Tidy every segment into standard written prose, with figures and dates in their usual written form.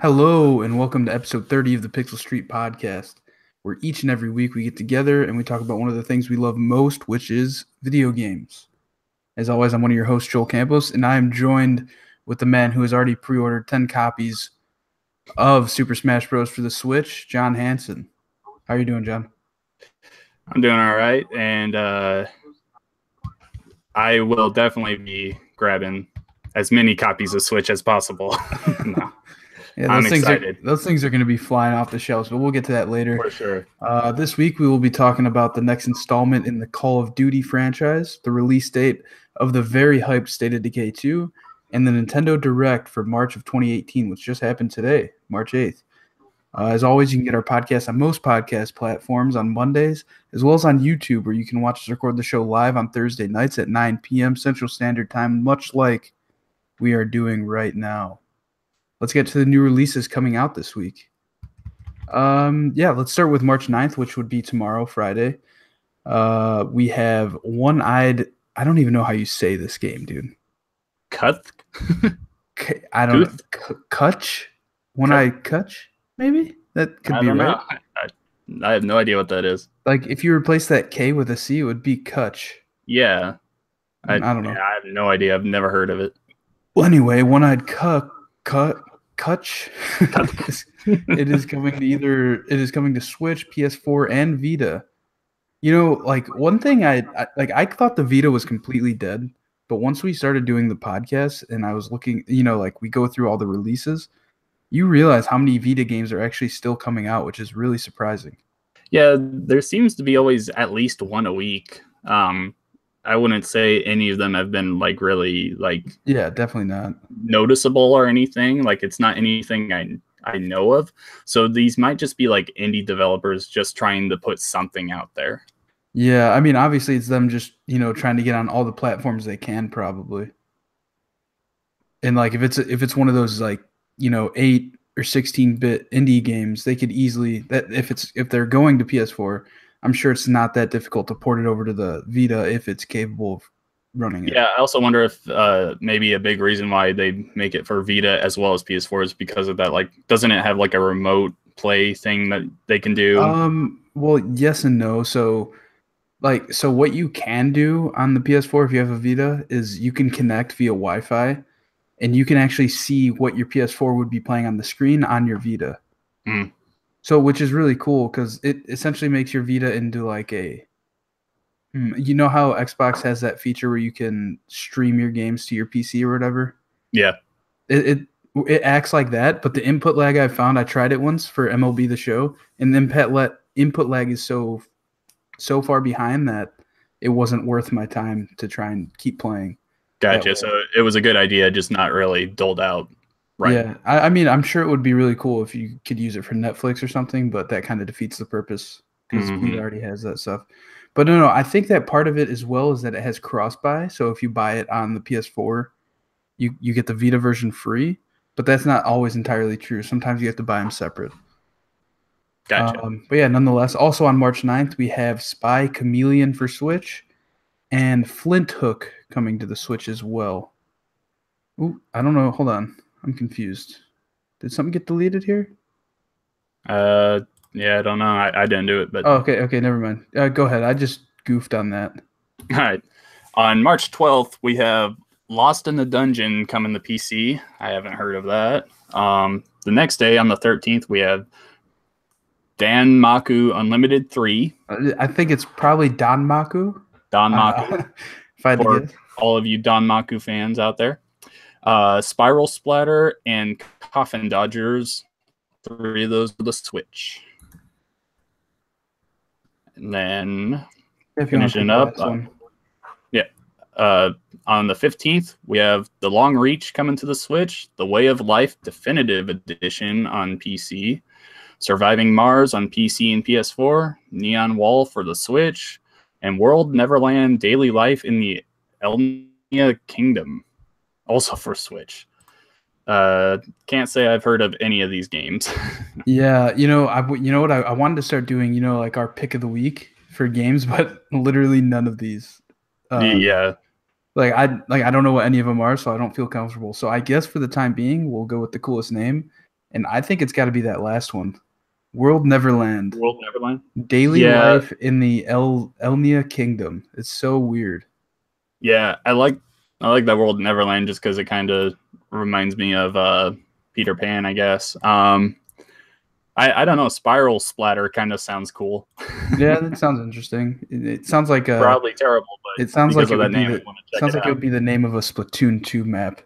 Hello, and welcome to episode 30 of the Pixel Street Podcast, where each and every week we get together and we talk about one of the things we love most, which is video games. As always, I'm one of your hosts, Joel Campos, and I am joined with the man who has already pre-ordered 10 copies of Super Smash Bros. For the Switch, John Hansen. How are you doing, John? I'm doing all right, and I will definitely be grabbing as many copies of Switch as possible. No. Yeah, I'm excited. Those things are going to be flying off the shelves, but we'll get to that later. For sure. This week we will be talking about the next installment in the Call of Duty franchise, the release date of the very hyped State of Decay 2, and the Nintendo Direct for March of 2018, which just happened today, March 8th. As always, you can get our podcast on most podcast platforms on Mondays, as well as on YouTube, where you can watch us record the show live on Thursday nights at 9 p.m. Central Standard Time, much like we are doing right now. Let's get to the new releases coming out this week. Let's start with March 9th, which would be tomorrow, Friday. We have One-Eyed. I don't even know how you say this game, dude. Cut? I don't know. Kutch? One-Eyed Kutch? Maybe? That could be right. I have no idea what that is. Like, if you replace that K with a C, it would be Kutch. Yeah. I don't know. I have no idea. I've never heard of it. Well, anyway, One-Eyed Kutch. It is coming to Switch, PS4, and Vita. You know, like one thing I thought the Vita was completely dead, but once we started doing the podcast and I was looking, like we go through all the releases, you realize how many Vita games are actually still coming out, which is really surprising. Yeah, there seems to be always at least one a week. I wouldn't say any of them have been really definitely not noticeable or anything. Like it's not anything I know of. So these might just be like indie developers just trying to put something out there. Yeah, I mean obviously it's them just, trying to get on all the platforms they can probably. And like if it's one of those 8 or 16-bit indie games, they could easily if they're going to PS4, I'm sure it's not that difficult to port it over to the Vita if it's capable of running it. Yeah, I also wonder if maybe a big reason why they make it for Vita as well as PS4 is because of that. Like, doesn't it have like a remote play thing that they can do? Well, yes and no. So what you can do on the PS4 if you have a Vita is you can connect via Wi-Fi, and you can actually see what your PS4 would be playing on the screen on your Vita. Mm. So, which is really cool because it essentially makes your Vita into like you know how Xbox has that feature where you can stream your games to your PC or whatever? Yeah. It acts like that, but the input lag I found, I tried it once for MLB The Show, and the input lag is so far behind that it wasn't worth my time to try and keep playing. Gotcha. So it was a good idea, just not really doled out. Right. Yeah, I mean, I'm sure it would be really cool if you could use it for Netflix or something, but that kind of defeats the purpose because Vita already has that stuff. But no, I think that part of it as well is that it has cross-buy. So if you buy it on the PS4, you get the Vita version free, but that's not always entirely true. Sometimes you have to buy them separate. Gotcha. But yeah, nonetheless, also on March 9th, we have Spy Chameleon for Switch and Flint Hook coming to the Switch as well. Ooh, I don't know. Hold on. I'm confused. Did something get deleted here? Yeah, I don't know. I didn't do it, but okay, never mind. Go ahead. I just goofed on that. All right. On March 12th, we have Lost in the Dungeon coming to PC. I haven't heard of that. The next day, on the 13th, we have Danmaku Unlimited 3. I think it's probably Danmaku. Danmaku. If I had to guess. All of you Danmaku fans out there. Spiral Splatter and Coffin Dodgers, 3 of those for the Switch. And then finishing up, on the 15th, we have The Long Reach coming to the Switch, The Way of Life Definitive Edition on PC, Surviving Mars on PC and PS4, Neon Wall for the Switch, and World Neverland Daily Life in the Elnia Kingdom, also for Switch. Can't say I've heard of any of these games. Yeah, what I wanted to start doing, like our pick of the week for games, but literally none of these. Yeah. I don't know what any of them are, so I don't feel comfortable. So I guess for the time being, we'll go with the coolest name, and I think it's got to be that last one, World Neverland. World Neverland. Daily Yeah, life in the Elnia Kingdom. It's so weird. yeah. I like that World Neverland just because it kind of reminds me of Peter Pan, I guess. I don't know. Spiral Splatter kind of sounds cool. Yeah, that sounds interesting. It sounds like Probably terrible, it but sounds like because it of would that be name, the I want to check sounds it like it out. would be the name of a Splatoon 2 map.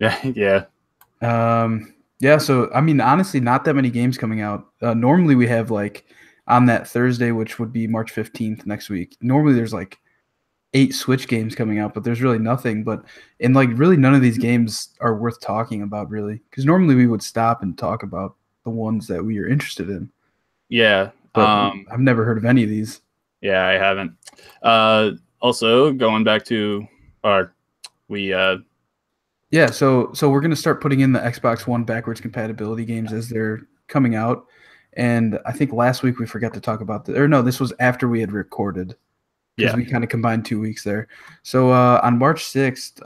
Yeah, yeah, Yeah, so I mean, honestly, not that many games coming out. Normally we have like on that Thursday, which would be March 15th next week. Normally there's like 8 Switch games coming out, but there's really nothing. But and like really none of these games are worth talking about really, because normally we would stop and talk about the ones that we are interested in. yeah. But I've never heard of any of these. Yeah, I haven't. Also, going back to our we Yeah, so we're gonna start putting in the Xbox One backwards compatibility games as they're coming out. And I think last week we forgot to talk about or no, this was after we had recorded because yeah we kind of combined 2 weeks there. So on March 6th,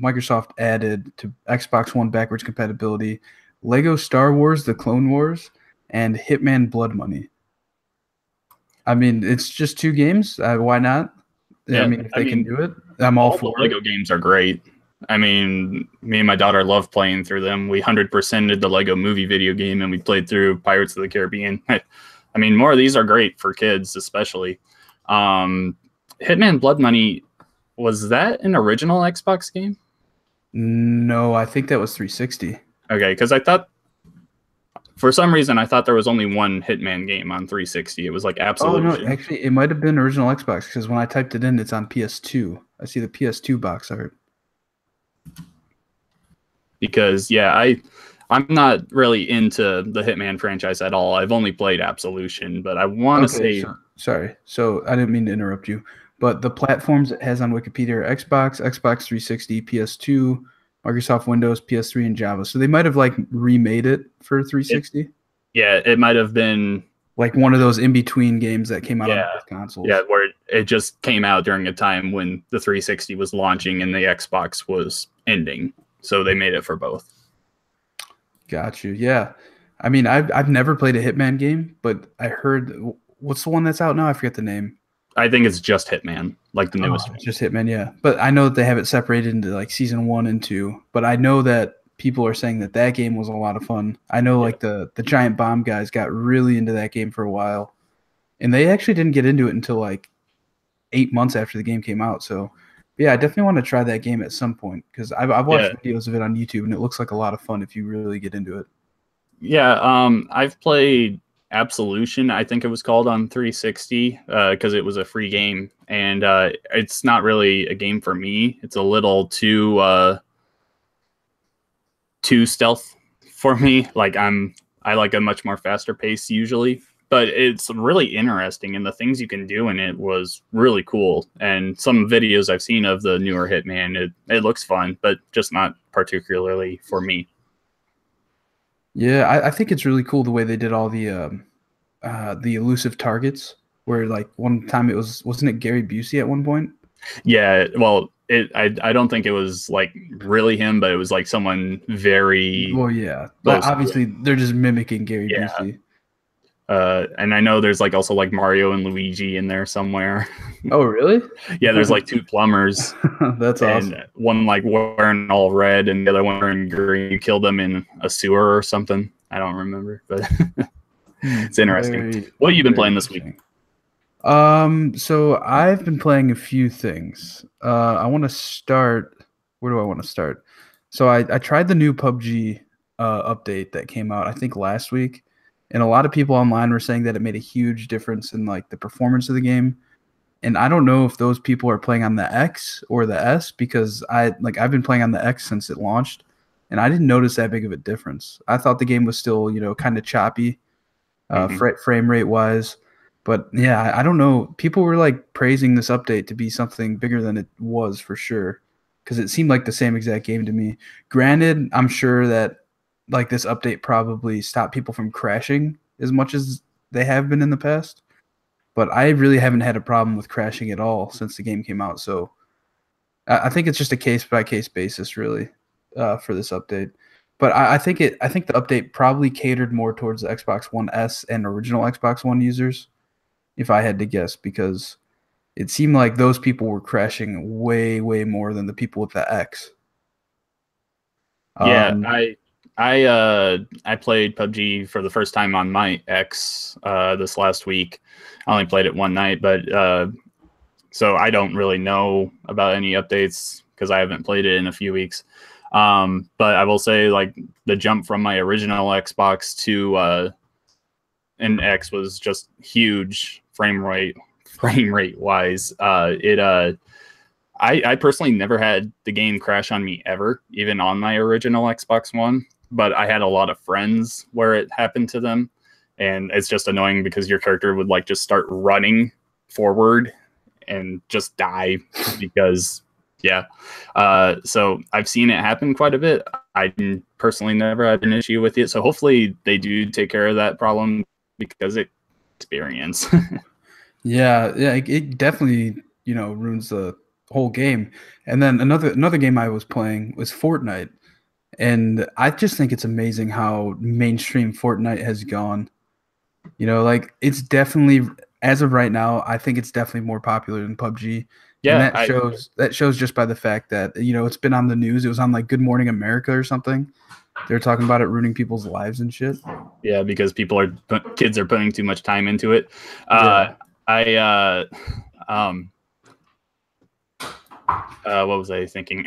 Microsoft added to Xbox One backwards compatibility Lego Star Wars: The Clone Wars and Hitman Blood Money. I mean, it's just 2 games. Why not? Yeah, I yeah. mean, if I they can mean, do it, I'm all all the for it. Lego games are great. I mean, me and my daughter love playing through them. We 100%ed the Lego Movie video game, and we played through Pirates of the Caribbean. I mean, more of these are great for kids, especially. Um, Hitman Blood Money, was that an original Xbox game? No, I think that was 360. Okay, because I thought for some reason I thought there was only one Hitman game on 360. It was like Oh no, Absolution. actually, it might have been original Xbox because when I typed it in, it's on PS2. I see the PS2 box art. Because yeah, I'm not really into the Hitman franchise at all. I've only played Absolution, but I want to Okay, say so sorry. So I didn't mean to interrupt you, but the platforms it has on Wikipedia are Xbox, Xbox 360, PS2, Microsoft Windows, PS3, and Java. So they might have like remade it for it. 360, Yeah, it might have been. like one of those in between games that came out on Yeah, both consoles. yeah, where it just came out during a time when the 360 was launching and the Xbox was ending, so they made it for both. Got you. Yeah, I mean, I've never played a Hitman game, but I heard what's the one that's out now? I forget the name. I think it's just Hitman, like the Oh, newest one. it's just Hitman, yeah. But I know that they have it separated into like season 1 and 2. But I know that people are saying that that game was a lot of fun. I know Yeah, like the Giant Bomb guys got really into that game for a while, and they actually didn't get into it until like 8 months after the game came out. So yeah, I definitely want to try that game at some point because I've watched yeah, videos of it on YouTube and it looks like a lot of fun if you really get into it. yeah. I've played Absolution, I think it was called on 360, because it was a free game, and it's not really a game for me. It's a little too stealth for me. Like I like a much more faster pace usually, but it's really interesting, and the things you can do in it was really cool. And some videos I've seen of the newer Hitman, it looks fun, but just not particularly for me. Yeah, I think it's really cool the way they did all the elusive targets. Where like one time it wasn't it Gary Busey at one point? Yeah, well, I don't think it was like really him, but it was like someone very Well, yeah, but close to obviously him. they're just mimicking Gary Yeah. Busey. And I know there's like also like Mario and Luigi in there somewhere. Oh, really? Yeah, there's like two plumbers, That's and awesome. one like wearing all red and the other one wearing green. You kill them in a sewer or something. I don't remember, but it's interesting. Very, What have you been very playing this week? interesting. So I've been playing a few things. I want to start. Where do I want to start? So I tried the new PUBG update that came out, I think last week, and a lot of people online were saying that it made a huge difference in like the performance of the game. And I don't know if those people are playing on the X or the S because I've been playing on the X since it launched, and I didn't notice that big of a difference. I thought the game was still kind of choppy, Hmm. frame rate wise. But yeah, I don't know. People were like praising this update to be something bigger than it was for sure, because it seemed like the same exact game to me. Granted, I'm sure that like this update probably stopped people from crashing as much as they have been in the past. But I really haven't had a problem with crashing at all since the game came out. So I think it's just a case by case basis, really, for this update. But I think the update probably catered more towards the Xbox One S and original Xbox One users, if I had to guess, because it seemed like those people were crashing way, way more than the people with the X. Yeah, Um, I played PUBG for the first time on my X this last week. I only played it one night, but so I don't really know about any updates because I haven't played it in a few weeks. But I will say, like, the jump from my original Xbox to an X was just huge frame rate wise. I personally never had the game crash on me ever, even on my original Xbox One. But I had a lot of friends where it happened to them, and it's just annoying because your character would like just start running forward and just die because yeah. So I've seen it happen quite a bit. I personally never had an issue with it, so hopefully they do take care of that problem because it experience. yeah, yeah, it definitely ruins the whole game. And then another game I was playing was Fortnite, and I just think it's amazing how mainstream Fortnite has gone. Like it's definitely, as of right now, I think it's definitely more popular than PUBG. And Yeah, that shows just by the fact that it's been on the news. It was on like Good Morning America or something. They were talking about it ruining people's lives and shit. yeah, because kids are putting too much time into it. Yeah. I um what was I thinking?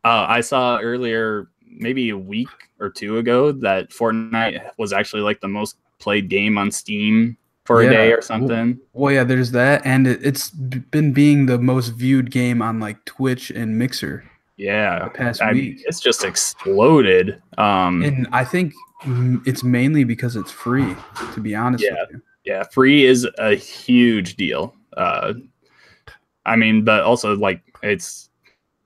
I saw earlier, maybe a week or two ago, that Fortnite was actually like the most played game on Steam for a day Yeah. or something. Well, yeah, there's that. And it's been being the most viewed game on like Twitch and Mixer Yeah, the past I mean, week. it's just exploded. And I think it's mainly because it's free, to be honest with Yeah, you. yeah, free is a huge deal. I mean, but also like it's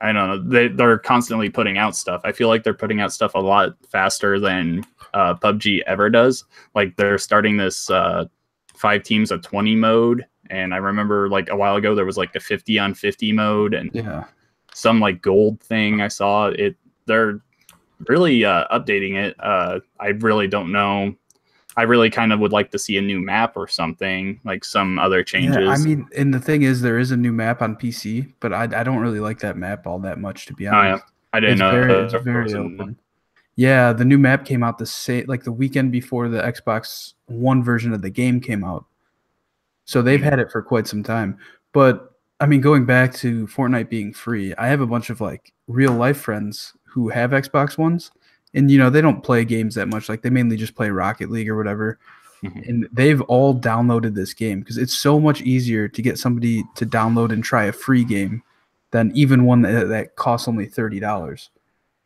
I don't know, they're constantly putting out stuff. I feel like they're putting out stuff a lot faster than PUBG ever does. Like they're starting this 5 teams of 20 mode, and I remember like a while ago there was like a 50 on 50 mode and Yeah. some like gold thing I saw it. They're really updating it. I really don't know. I really kind of would like to see a new map or something, like some other Yeah, I changes. mean, and the thing is, there is a new map on PC, but I don't really like that map all that much, to be Oh yeah, honest. I didn't It's know very it's there very was a open. Yeah, the new map came out the same like the weekend before the Xbox One version of the game came out. So they've had it for quite some time. But I mean, going back to Fortnite being free, I have a bunch of like real life friends who have Xbox Ones, and they don't play games that much. Like they mainly just play Rocket League or whatever. Mhm. And they've all downloaded this game because it's so much easier to get somebody to download and try a free game than even one that costs only $30.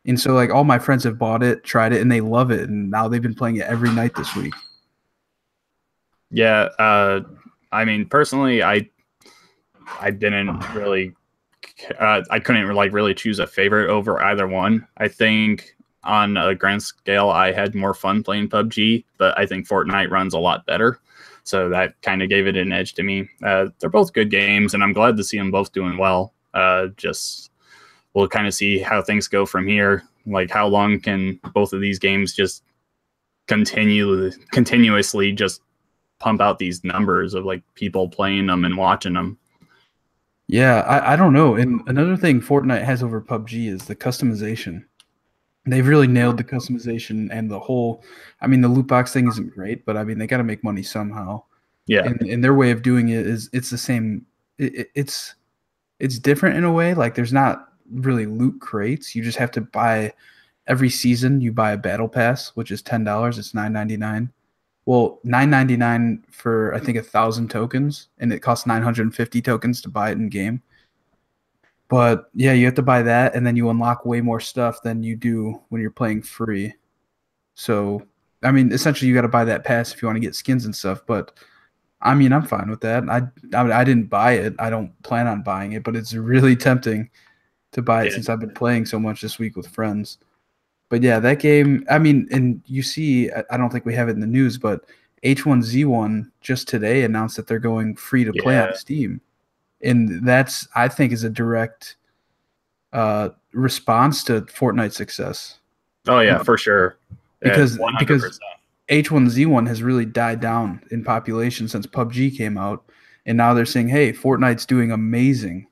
And so like all my friends have bought it, tried it, and they love it, and now they've been playing it every night this week. Yeah, I mean, personally, I didn't really, I couldn't like really choose a favorite over either one. I think on a grand scale, I had more fun playing PUBG, but I think Fortnite runs a lot better. So that kind of gave it an edge to me. They're both good games, and I'm glad to see them both doing well. Just we'll kind of see how things go from here. Like, how long can both of these games just continuously just pump out these numbers of like people playing them and watching them? Yeah, I don't know. And another thing Fortnite has over PUBG is the customization. They've really nailed the customization and the whole. I mean, the loot box thing isn't great, but I mean, they got to make money somehow. Yeah, And their way of doing it is it's the same. It's different in a way. Like there's not really loot crates. You just have to buy every season. You buy a battle pass, which is $10. It's 9.99. Well, 9.99 for I think 1,000 tokens, and it costs 950 tokens to buy it in game. But yeah, you have to buy that, and then you unlock way more stuff than you do when you're playing free. So, I mean, essentially, you got to buy that pass if you want to get skins and stuff. But I mean, I'm fine with that. I didn't buy it. I don't plan on buying it, but it's really tempting to buy it yeah, since I've been playing so much this week with friends. But yeah, that game. I mean, and you see, I don't think we have it in the news, but H1Z1 just today announced that they're going free to play on yeah. Steam, and that's I think is a direct response to Fortnite's success. Oh yeah, for sure. Because 100%. H1Z1 has really died down in population since PUBG came out, and now they're saying, "Hey, Fortnite's doing amazing,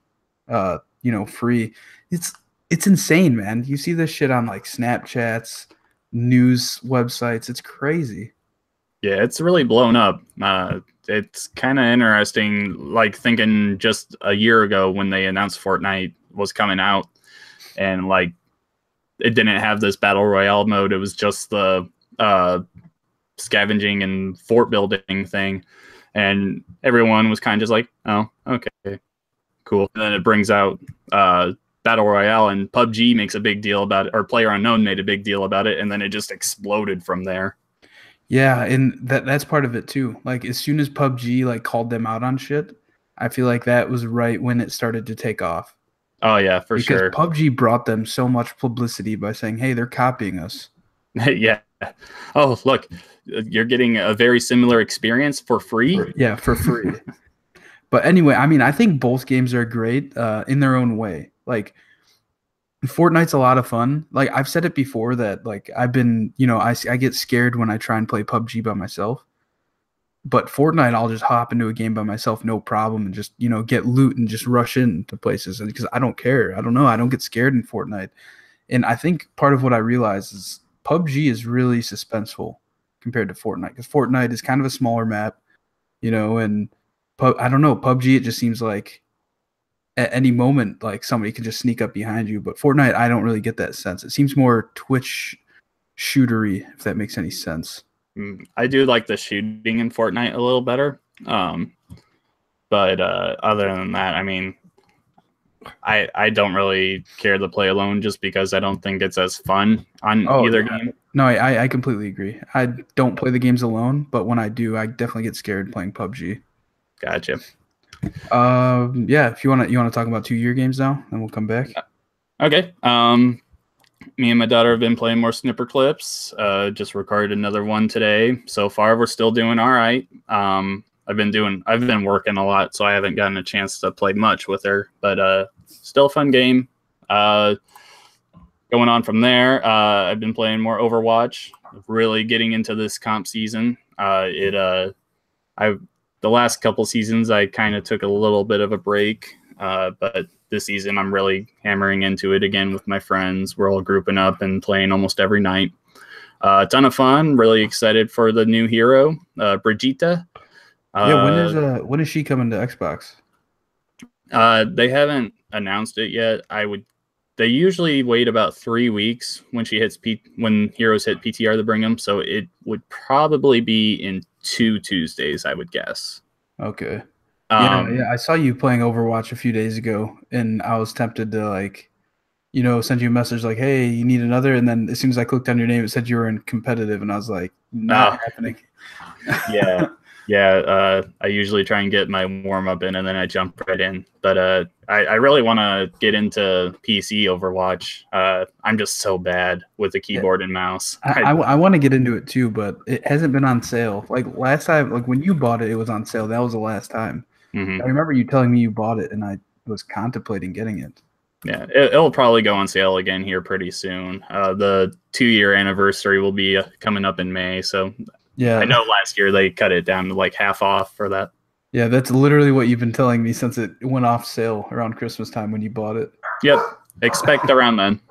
free." It's it's insane, man. You see this shit on like Snapchats, news websites. It's crazy. Yeah, it's really blown up. It's kind of interesting, like thinking just a year ago when they announced Fortnite was coming out, and like it didn't have this battle royale mode. It was just the scavenging and fort building thing, and everyone was kind of just like, "Oh, okay, cool." And then it brings out battle royale, and PUBG makes a big deal about it, or PlayerUnknown made a big deal about it, and then it just exploded from there. Yeah, and that's part of it too. Like as soon as PUBG like called them out on shit, I feel like that was right when it started to take off. Oh yeah, for Because sure. PUBG brought them so much publicity by saying, "Hey, they're copying us." Yeah. Oh, look, you're getting a very similar experience for free. Yeah, for free. But anyway, I mean, I think both games are great in their own way. Like Fortnite's a lot of fun. Like I've said it before that like I've been, I get scared when I try and play PUBG by myself. But Fortnite, I'll just hop into a game by myself, no problem, and just get loot and just rush into places. And because I don't care, I don't know, I don't get scared in Fortnite. And I think part of what I realize is PUBG is really suspenseful compared to Fortnite because Fortnite is kind of a smaller map, and I don't know, PUBG, it just seems like at any moment, like somebody could just sneak up behind you. But Fortnite, I don't really get that sense. It seems more Twitch shootery, if that makes any sense. I do like the shooting in Fortnite a little better. But other than that, I mean, I don't really care to play alone just because I don't think it's as fun on either game. No, I completely agree. I don't play the games alone, but when I do, I definitely get scared playing PUBG. Gotcha. Yeah, if you wanna talk about 2-year games now, then we'll come back. Okay. Me and my daughter have been playing more Snipper Clips. Just recorded another one today. So far, we're still doing all right. I've been working a lot, so I haven't gotten a chance to play much with her, but still a fun game. Going on from there, I've been playing more Overwatch, really getting into this comp season. The last couple seasons, I kind of took a little bit of a break, but this season I'm really hammering into it again with my friends. We're all grouping up and playing almost every night. A ton of fun. Really excited for the new hero, Brigitte. Yeah, when is she coming to Xbox? They haven't announced it yet. They usually wait about 3 weeks when when heroes hit PTR to bring them. So it would probably be in 2 Tuesdays, I would guess. Okay. Yeah, I saw you playing Overwatch a few days ago, and I was tempted to send you a message like, "Hey, you need another?" And then as soon as I clicked on your name, it said you were in competitive, and I was like, "Not happening." Yeah. I usually try and get my warm up in, and then I jump right in. But I really want to get into PC Overwatch. I'm just so bad with the keyboard and mouse. I want to get into it too, but it hasn't been on sale. Like last time, like when you bought it, it was on sale. That was the last time. Mm-hmm. I remember you telling me you bought it, and I was contemplating getting it. Yeah, it'll probably go on sale again here pretty soon. The 2-year anniversary will be coming up in May, so yeah, I know last year they cut it down to like half off for that. Yeah, that's literally what you've been telling me since it went off sale around Christmas time when you bought it. Yep, expect around then.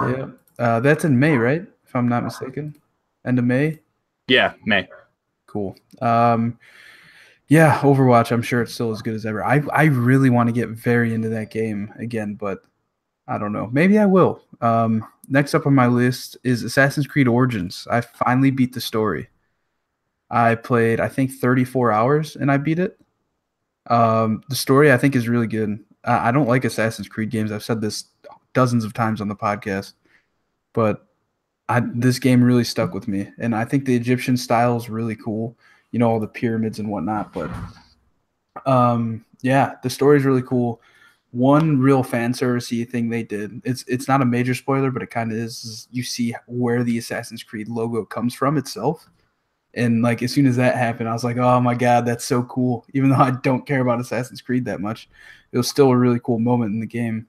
Yeah, that's in May, right? If I'm not mistaken, end of May. Yeah, May. Cool. Yeah, Overwatch. I'm sure it's still as good as ever. I really want to get very into that game again, but I don't know. Maybe I will. Next up on my list is Assassin's Creed Origins. I finally beat the story. I played, I think, 34 hours, and I beat it. The story, I think, is really good. I don't like Assassin's Creed games. I've said this dozens of times on the podcast, but this game really stuck with me, and I think the Egyptian style is really cool. All the pyramids and whatnot. But yeah, the story is really cool. One real fan servicey thing they did. It's not a major spoiler, but it kind of is. You see where the Assassin's Creed logo comes from itself. And like as soon as that happened, I was like, "Oh my god, that's so cool!" Even though I don't care about Assassin's Creed that much, it was still a really cool moment in the game.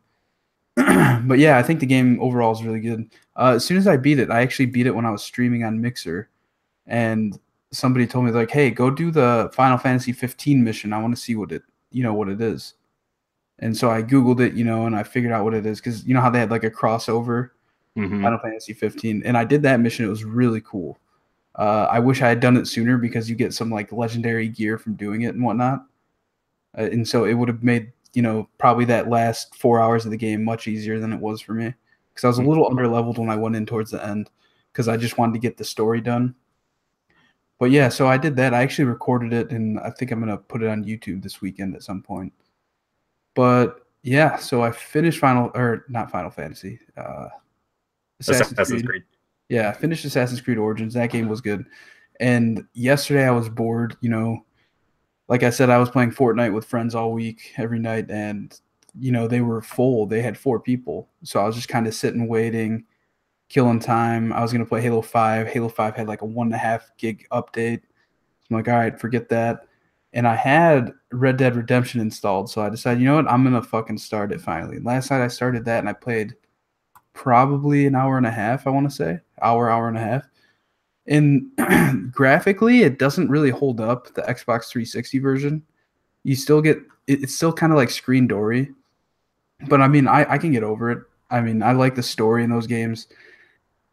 But yeah, I think the game overall is really good. As soon as I beat it, I actually beat it when I was streaming on Mixer, and somebody told me like, "Hey, go do the Final Fantasy 15 mission. I want to see what it is." And so I Googled it, and I figured out what it is because you know how they had like a crossover Mm-hmm. Final Fantasy 15, and I did that mission. It was really cool. I wish I had done it sooner because you get some like legendary gear from doing it and whatnot. And so it would have made probably that last 4 hours of the game much easier than it was for me because I was a little under leveled when I went in towards the end because I just wanted to get the story done. But yeah, so I did that. I actually recorded it, and I think I'm gonna put it on YouTube this weekend at some point. But yeah, so I finished not Final Fantasy, Assassin's Assassin's Creed. Creed. Yeah, I finished Assassin's Creed Origins. That game was good. And yesterday I was bored, like I said, I was playing Fortnite with friends all week, every night, and they were full. They had 4 people, so I was just kind of sitting, waiting, killing time. I was gonna play Halo 5. Halo 5 had like a 1.5 gig update. I'm like, all right, forget that. And I had Red Dead Redemption installed, so I decided, you know what, I'm gonna fucking start it finally. Last night I started that, and I played probably an hour and a half. I want to say hour and a half. And graphically, it doesn't really hold up the Xbox 360 version. You still get it's still kind of like screen dory, but I mean, I can get over it. I mean, I like the story in those games.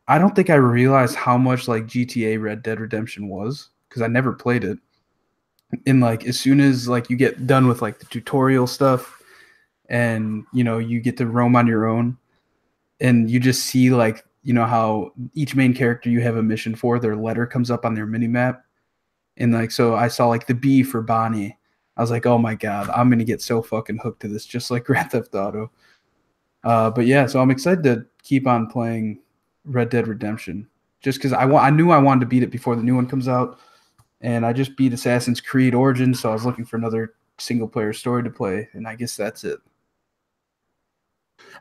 I don't think I realized how much like GTA Red Dead Redemption was because I never played it. And like as soon as like you get done with like the tutorial stuff and you get to roam on your own and you just see like how each main character you have a mission for, their letter comes up on their mini map. And like so I saw like the B for Bonnie. I was like, oh my god, I'm gonna get so fucking hooked to this, just like Grand Theft Auto. But yeah, so I'm excited to keep on playing Red Dead Redemption, just because I knew I wanted to beat it before the new one comes out, and I just beat Assassin's Creed Origins, so I was looking for another single player story to play, and I guess that's it.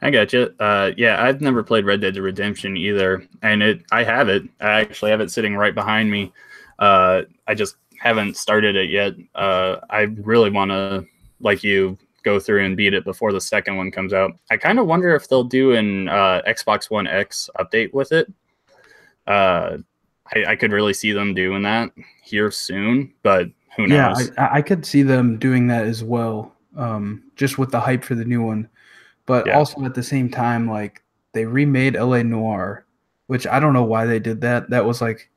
I got you. Yeah, I've never played Red Dead Redemption either, and I have it. I actually have it sitting right behind me. I just haven't started it yet. I really want to, like you, go through and beat it before the second one comes out. I kind of wonder if they'll do an Xbox One X update with it. I could really see them doing that here soon, but who knows? Yeah, I could see them doing that as well, just with the hype for the new one. But Yeah. also at the same time, like they remade LA Noir, which I don't know why they did that. That was like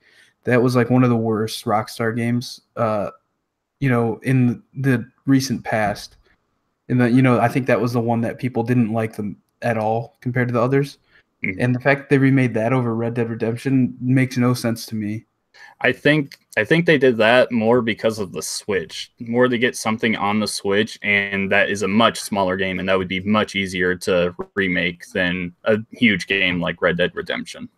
one of the worst Rockstar games, in the recent past. And I think that was the one that people didn't like them at all compared to the others. Mhm. And the fact that they remade that over Red Dead Redemption makes no sense to me. I think they did that more because of the Switch, more to get something on the Switch, and that is a much smaller game, and that would be much easier to remake than a huge game like Red Dead Redemption.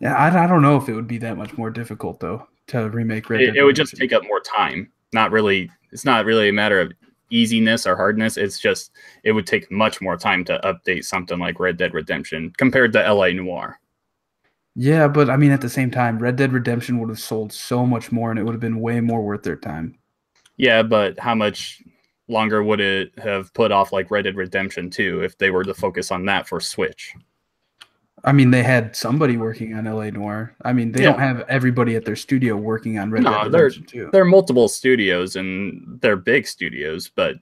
Yeah, I don't know if it would be that much more difficult though to remake Red Dead It would just Redemption. take up more time. Not really. It's not really a matter of easiness or hardness. It's just it would take much more time to update something like Red Dead Redemption compared to LA Noir. Yeah, but I mean, at the same time, Red Dead Redemption would have sold so much more, and it would have been way more worth their time. Yeah, but how much longer would it have put off like Red Dead Redemption 2 if they were to focus on that for Switch? I mean, they had somebody working on LA Noir. I mean, they don't Yeah. have everybody at their studio working on Red Dead No, they're Redemption too. they're multiple studios and they're big studios, but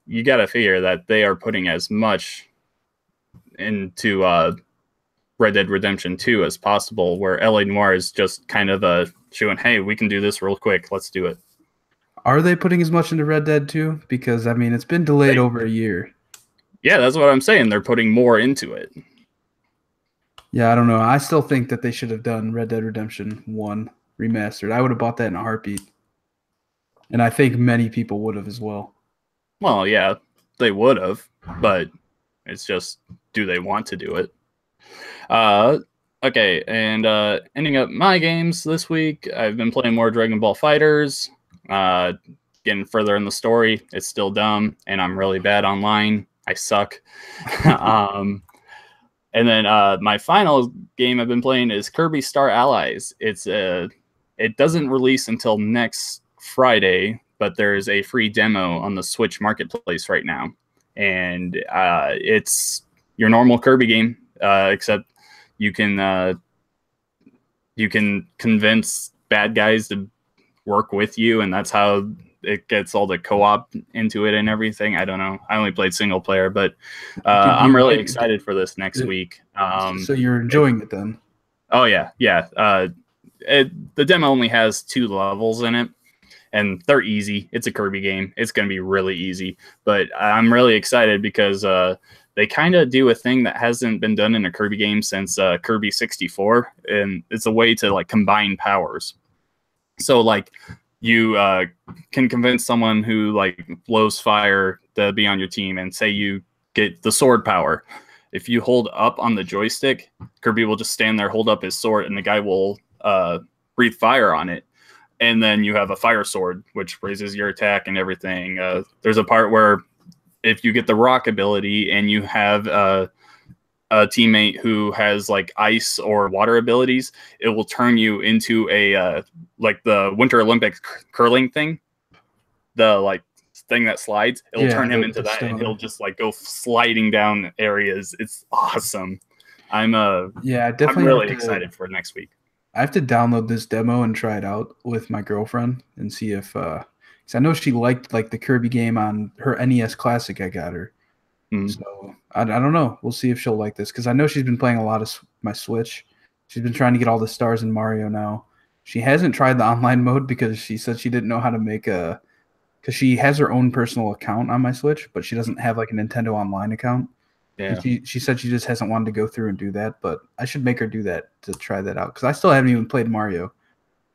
you got to figure that they are putting as much into Red Dead Redemption 2 as possible, where LA Noir is just kind of showing, hey, we can do this real quick. Let's do it. Are they putting as much into Red Dead too? Because I mean, it's been delayed They, over a year. yeah, that's what I'm saying. They're putting more into it. Yeah, I don't know. I still think that they should have done Red Dead Redemption 1 remastered. I would have bought that in a heartbeat. And I think many people would have as well. Well, yeah, they would have, but it's just, do they want to do it? Uh, okay, and ending up my games this week, I've been playing more Dragon Ball Fighters. Getting further in the story, it's still dumb, and I'm really bad online. I suck. And then my final game I've been playing is Kirby Star Allies. It doesn't release until next Friday, but there is a free demo on the Switch Marketplace right now, and it's your normal Kirby game, except you can convince bad guys to work with you, and that's how it gets all the co-op into it and everything. I don't know. I only played single player, but I'm really excited for this next week. So you're enjoying it then? Oh yeah, yeah. The demo only has 2 levels in it, and they're easy. It's a Kirby game. It's going to be really easy, but I'm really excited because they kind of do a thing that hasn't been done in a Kirby game since Kirby 64, and it's a way to like combine powers. So like you can convince someone who like blows fire to be on your team, and say you get the sword power. If you hold up on the joystick, Kirby will just stand there, hold up his sword, and the guy will breathe fire on it. And then you have a fire sword, which raises your attack and everything. There's a part where if you get the rock ability and you have a teammate who has like ice or water abilities, it will turn you into a like the Winter Olympics curling thing, the like thing that slides. It'll turn him into that, and he'll just like go sliding down areas. It's awesome. I'm really excited for next week. I have to download this demo and try it out with my girlfriend and see if because I know she liked like the Kirby game on her NES Classic I got her. So I don't know. We'll see if she'll like this, because I know she's been playing a lot of my Switch. She's been trying to get all the stars in Mario now. She hasn't tried the online mode because she said she didn't know how to make a, because she has her own personal account on my Switch, but she doesn't have like a Nintendo Online account. Yeah. She said she just hasn't wanted to go through and do that, but I should make her do that to try that out, because I still haven't even played Mario.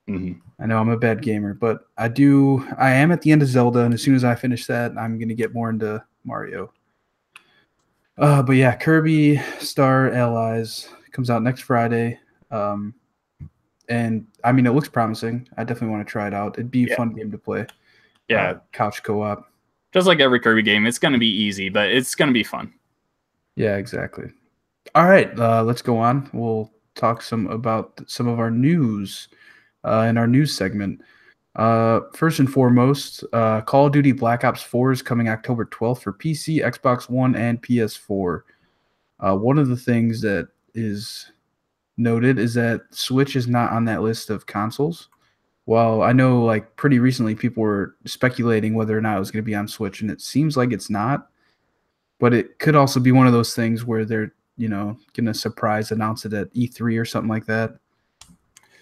I know I'm a bad gamer, but I am at the end of Zelda, and as soon as I finish that, I'm going to get more into Mario. But yeah, Kirby Star Allies comes out next Friday. And I mean, it looks promising. I definitely want to try it out. It'd be a fun game to play. Yeah. Couch co-op. Just like every Kirby game, it's going to be easy, but it's going to be fun. Yeah, exactly. All right, let's go on. We'll talk about some of our news in our news segment. First and foremost, Call of Duty Black Ops 4 is coming October 12th for PC, Xbox One, and PS4. One of the things that is noted is that Switch is not on that list of consoles. Well, I know like pretty recently people were speculating whether or not it was going to be on Switch, and it seems like it's not. But it could also be one of those things where they're, going to surprise announce it at E3 or something like that.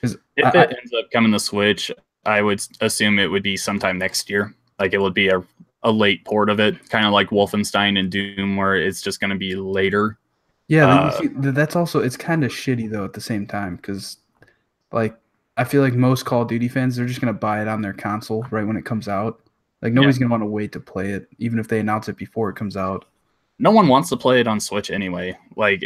If it ends up coming to Switch, I would assume it would be sometime next year. Like it would be a late port of it, kind of like Wolfenstein and Doom, where it's just going to be later. Yeah, that's also, it's kind of shitty though at the same time, because like I feel like most Call of Duty fans, they're just going to buy it on their console right when it comes out. Like nobody's going to want to wait to play it, even if they announce it before it comes out. No one wants to play it on Switch anyway. Like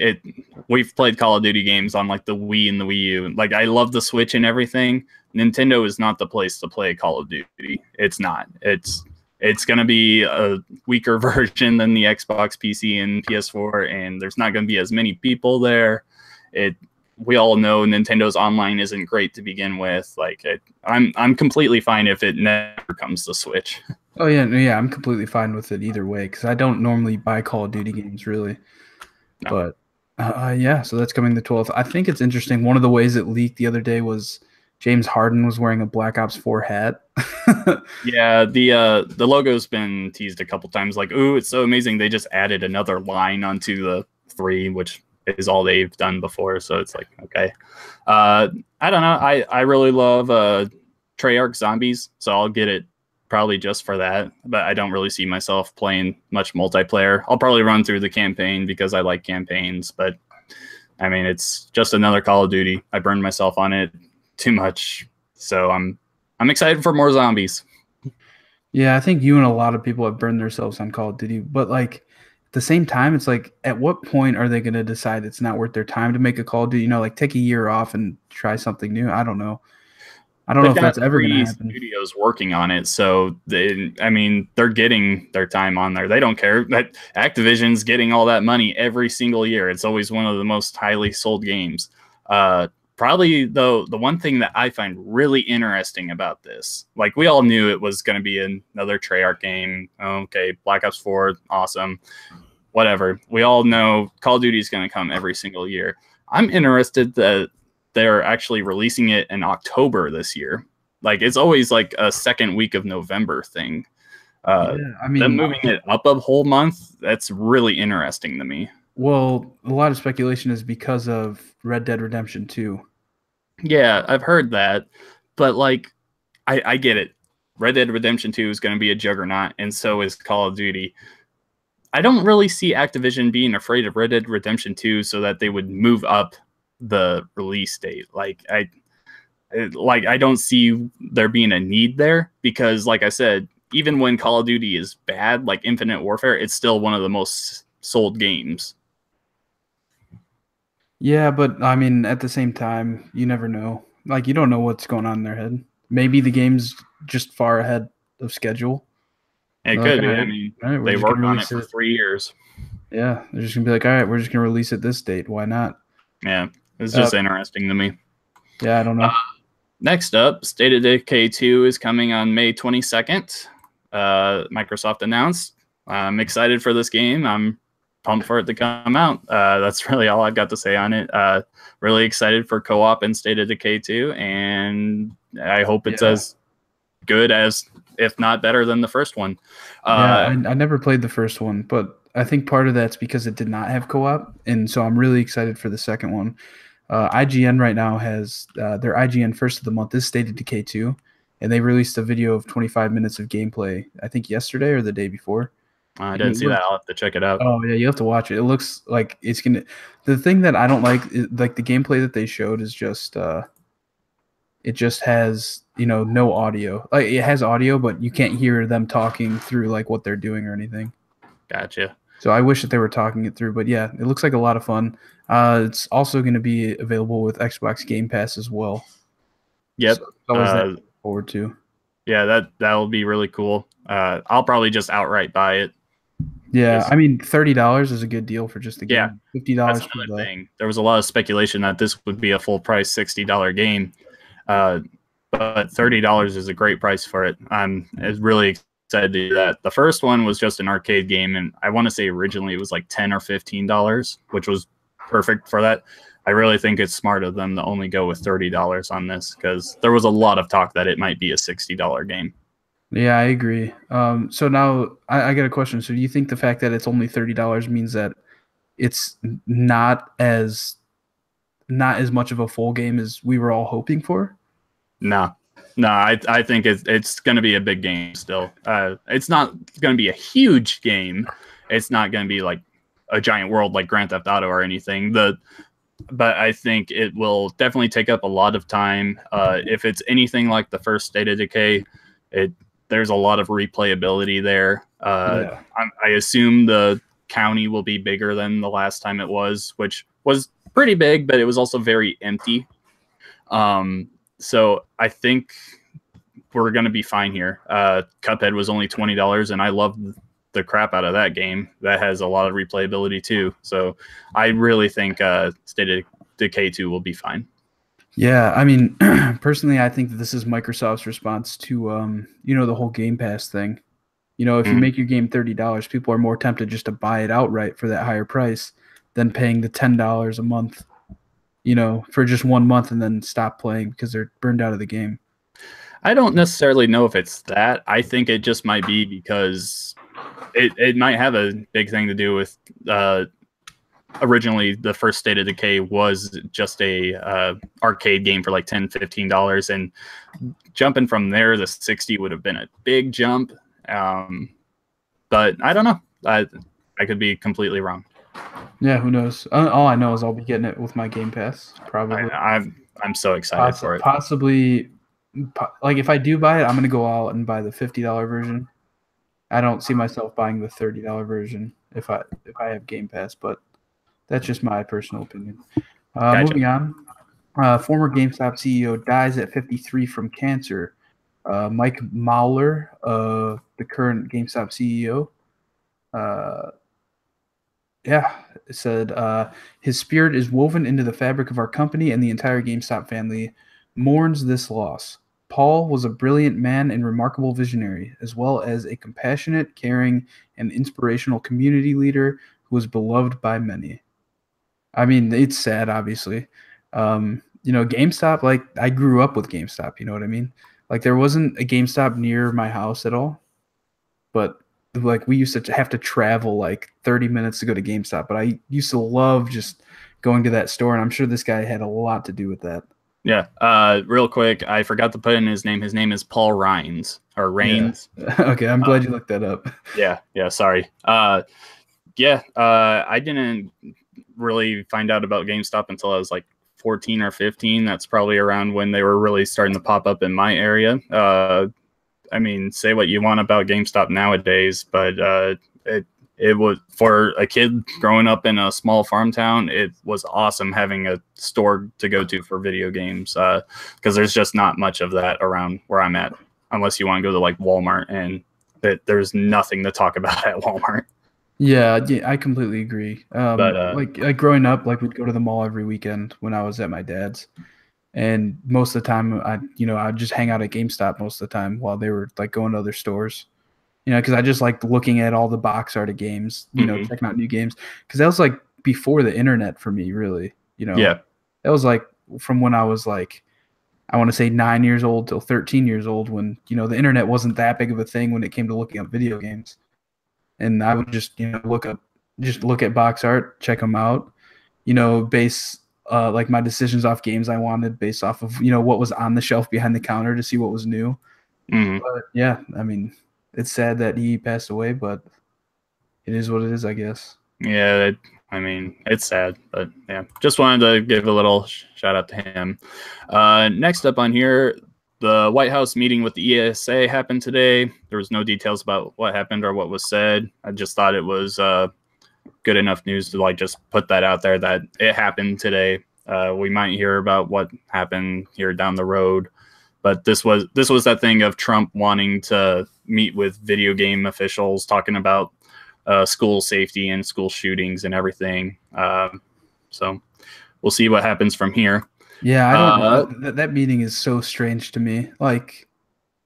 we've played Call of Duty games on like the Wii and the Wii U. Like I love the Switch and everything. Nintendo is not the place to play Call of Duty. It's not. It's going to be a weaker version than the Xbox, PC, and PS4, and there's not going to be as many people there. We all know Nintendo's online isn't great to begin with. Like I'm completely fine if it never comes to Switch. Oh yeah, I'm completely fine with it either way, because I don't normally buy Call of Duty games really. No. But yeah, so that's coming the 12th. I think it's interesting. One of the ways it leaked the other day was James Harden was wearing a Black Ops 4 hat. Yeah, the logo's been teased a couple times. Like, ooh, it's so amazing. They just added another line onto the 3, which is all they've done before. So it's like, okay. I don't know. I really love Treyarch Zombies, so I'll get it probably just for that. But I don't really see myself playing much multiplayer. I'll probably run through the campaign because I like campaigns. But I mean, it's just another Call of Duty. I burned myself on it too much, so I'm excited for more zombies. Yeah, I think you and a lot of people have burned themselves on Call of Duty, but like at the same time, it's like, at what point are they going to decide it's not worth their time to make a Call of Duty? Like take a year off and try something new. I don't know. I don't know if that's ever going to happen. Studios working on it, so they're getting their time on there. They don't care that Activision's getting all that money every single year. It's always one of the most highly sold games. Probably though, the one thing that I find really interesting about this, like we all knew it was going to be another Treyarch game. Okay, Black Ops 4, awesome. whatever. We all know Call of Duty is going to come every single year. I'm interested that they're actually releasing it in October this year. Like, it's always like a second week of November thing. Yeah, I Them mean, moving it up a whole month, that's really interesting to me. well, a lot of speculation is because of Red Dead Redemption 2. Yeah, I've heard that, but like, I get it. Red Dead Redemption 2 is going to be a juggernaut, and so is Call of Duty. I don't really see Activision being afraid of Red Dead Redemption 2 so that they would move up the release date. I don't see there being a need there because, like I said, even when Call of Duty is bad, like Infinite Warfare, it's still one of the most sold games. Yeah, but I mean, at the same time, you never know. Like, you don't know what's going on in their head. Maybe the game's just far ahead of schedule. It They're like, could all be. I right, mean, all right, we're they just gonna worked on it release for it. 3 years. Yeah, they're just gonna be like, all right, we're just gonna release it this date. Why not? Yeah, it's just interesting to me. Yeah, I don't know. Next up, State of Decay 2 is coming on May 22nd. Microsoft announced. I'm excited for this game. I'm pumped for it to come out. That's really all I've got to say on it. Really excited for co-op in State of Decay 2, and I hope it's as good as, if not better than the first one. Yeah, I never played the first one, but I think part of that's because it did not have co-op, and so I'm really excited for the second one. IGN right now has their IGN first of the month is State of Decay 2, and they released a video of 25 minutes of gameplay, I think yesterday or the day before. I didn't see that. I'll have to check it out. Oh yeah, you have to watch it. It looks like it's gonna. The thing that I don't like, like the gameplay that they showed, is just it just has no audio. Like it has audio, but you can't hear them talking through like what they're doing or anything. Gotcha. So I wish that they were talking it through, but yeah, it looks like a lot of fun. It's also going to be available with Xbox Game Pass as well. Yep. So always that to look forward to. Yeah, that'll be really cool. I'll probably just outright buy it. Yeah, I mean $30 is a good deal for just the game. Yeah, $50 for the thing. There was a lot of speculation that this would be a full price $60 game, but $30 is a great price for it. I'm really excited to do that. The first one was just an arcade game, and I want to say originally it was like $10 or $15, which was perfect for that. I really think it's smart of them to only go with $30 on this because there was a lot of talk that it might be a $60 game. Yeah, I agree. So now I got a question. So do you think the fact that it's only $30 means that it's not as much of a full game as we were all hoping for? No, I think it's going to be a big game still. It's not going to be a huge game. It's not going to be like a giant world like Grand Theft Auto or anything. But I think it will definitely take up a lot of time. If it's anything like the first State of Decay, there's a lot of replayability there. I assume the county will be bigger than the last time it was, which was pretty big, but it was also very empty. So I think we're going to be fine here. Cuphead was only $20, and I love the crap out of that game. That has a lot of replayability too. So I really think State of Decay 2 will be fine. Yeah, I mean, personally, I think that this is Microsoft's response to, the whole Game Pass thing. If you make your game $30, people are more tempted just to buy it outright for that higher price than paying the $10 a month, for just 1 month and then stop playing because they're burned out of the game. I don't necessarily know if it's that. I think it just might be because it might have a big thing to do with originally the first State of Decay was just a arcade game for like $10, $15, and jumping from there to 60 would have been a big jump. But I don't know. I could be completely wrong. Yeah, who knows? All I know is I'll be getting it with my Game Pass, probably. I'm so excited for it. Possibly, like if I do buy it, I'm gonna go out and buy the $50 version. I don't see myself buying the $30 version if I have Game Pass, but that's just my personal opinion. Gotcha. Moving on, former GameStop CEO dies at 53 from cancer. Mike Mauler, the current GameStop CEO, said his spirit is woven into the fabric of our company, and the entire GameStop family mourns this loss. Paul was a brilliant man and remarkable visionary, as well as a compassionate, caring, and inspirational community leader who was beloved by many. I mean, it's sad, obviously. GameStop, like I grew up with GameStop, you know what I mean? Like there wasn't a GameStop near my house at all, but like we used to have to travel like 30 minutes to go to GameStop, but I used to love just going to that store, and I'm sure this guy had a lot to do with that. Yeah. Real quick, I forgot to put in his name. His name is Paul Rhines or Rains. Yeah. Okay, I'm glad you looked that up. Yeah. Sorry. I didn't really find out about GameStop until I was like 14 or 15. That's probably around when they were really starting to pop up in my area. I mean, say what you want about GameStop nowadays, but it was, for a kid growing up in a small farm town, it was awesome having a store to go to for video games, because there's just not much of that around where I'm at, unless you want to go to like Walmart, and there's nothing to talk about at Walmart. Yeah, I completely agree. But Like growing up, like we'd go to the mall every weekend when I was at my dad's, and most of the time I'd just hang out at GameStop most of the time while they were like going to other stores. Because I just liked looking at all the box art of games, checking out new games, because that was like before the internet for me, really. Yeah. That was like from when I was like, I want to say 9 years old till 13 years old, when the internet wasn't that big of a thing when it came to looking up video games. And I would just look at box art, check them out, base like my decisions off games I wanted based off of what was on the shelf behind the counter to see what was new. But yeah, I mean, it's sad that he passed away, but it is what it is, I guess. Yeah, I mean, it's sad, but yeah, just wanted to give a little shout out to him. Next up on here, the White House meeting with the ESA happened today. There was no details about what happened or what was said. I just thought it was good enough news to like just put that out there that it happened today. We might hear about what happened here down the road, but this was that thing of Trump wanting to meet with video game officials, talking about school safety and school shootings and everything. So we'll see what happens from here. Yeah, I don't know. That meeting is so strange to me. Like,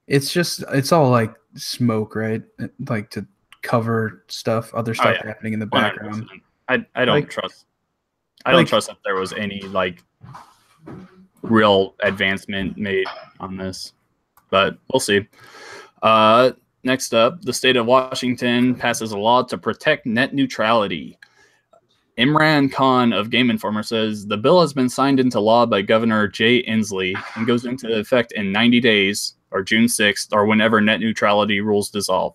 it's all like smoke, right? Like to cover stuff, other stuff happening in the background. 100%. I don't trust. I don't trust that there was any like real advancement made on this, but we'll see. Next up, the state of Washington passes a law to protect net neutrality. Imran Khan of Game Informer says the bill has been signed into law by Governor Jay Inslee and goes into effect in 90 days, or June 6th, or whenever net neutrality rules dissolve.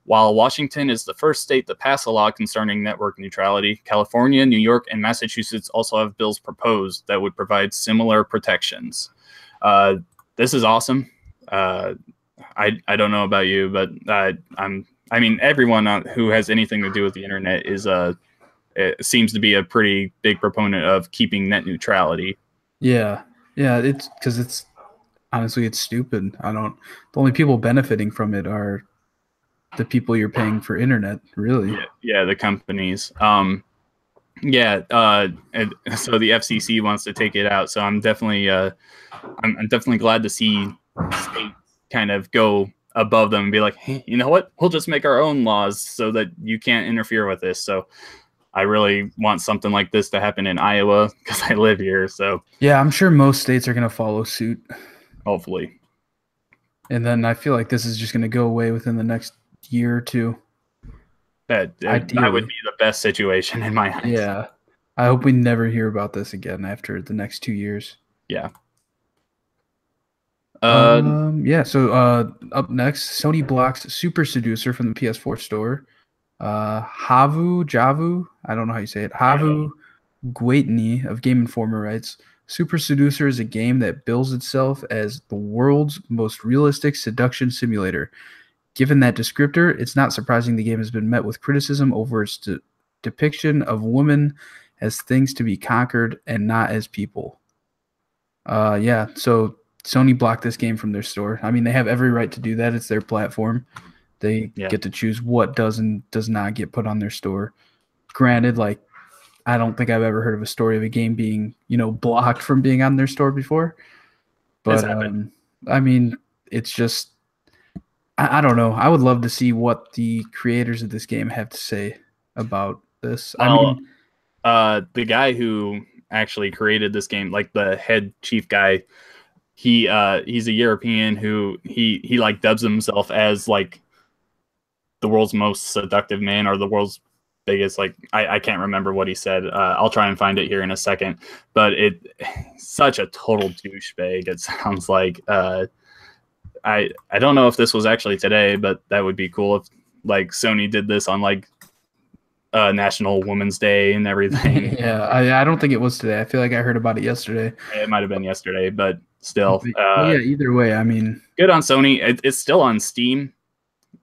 While Washington is the first state to pass a law concerning network neutrality, California, New York, and Massachusetts also have bills proposed that would provide similar protections. This is awesome. I don't know about you, but I mean, everyone who has anything to do with the internet it seems to be a pretty big proponent of keeping net neutrality. Yeah, it's because it's honestly it's stupid. The only people benefiting from it are the people you're paying for internet, really. Yeah, the companies. And so the FCC wants to take it out. So I'm definitely glad to see states kind of go above them and be like, hey, you know what? We'll just make our own laws so that you can't interfere with this. So I really want something like this to happen in Iowa because I live here. So yeah, I'm sure most states are going to follow suit. Hopefully. And then I feel like this is just going to go away within the next year or two. That would be the best situation in my eyes. Yeah. I hope we never hear about this again after the next 2 years. Yeah. So up next, Sony blocks Super Seducer from the PS4 store. Javu, I don't know how you say it. Havu Guaitni of Game Informer writes, Super Seducer is a game that bills itself as the world's most realistic seduction simulator. Given that descriptor, it's not surprising the game has been met with criticism over its depiction of women as things to be conquered and not as people. So Sony blocked this game from their store. I mean, they have every right to do that. It's their platform. They get to choose what does and does not get put on their store. Granted, like, I don't think I've ever heard of a story of a game being, blocked from being on their store before. But, I mean, it's just, I don't know. I would love to see what the creators of this game have to say about this? I Well, mean, the guy who actually created this game, like the head chief guy, he's a European who he like dubs himself as like the world's most seductive man or the world's biggest, like I can't remember what he said. I'll try and find it here in a second, but such a total douchebag. It sounds like I don't know if this was actually today, but that would be cool if like Sony did this on like National Women's Day and everything. yeah, I don't think it was today. I feel like I heard about it yesterday. It might have been yesterday, but still, But yeah, either way, I mean, good on Sony. It's still on Steam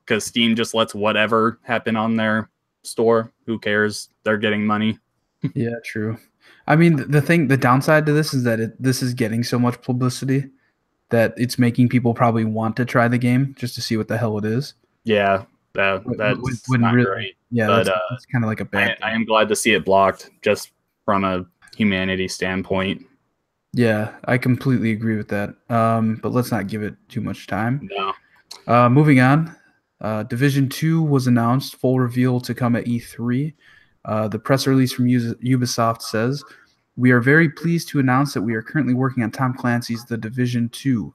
because Steam just lets whatever happen on their store. Who cares? They're getting money. yeah, true. I mean, the downside to this is that this is getting so much publicity that it's making people probably want to try the game just to see what the hell it is. Yeah, that's Wouldn't not really, great. yeah, But that's kind of like a bad I thing. am glad to see it blocked just from a humanity standpoint. Yeah, I completely agree with that. But let's not give it too much time. No. Moving on, Division 2 was announced, full reveal to come at E3. The press release from Ubisoft says, "We are very pleased to announce that we are currently working on Tom Clancy's The Division 2.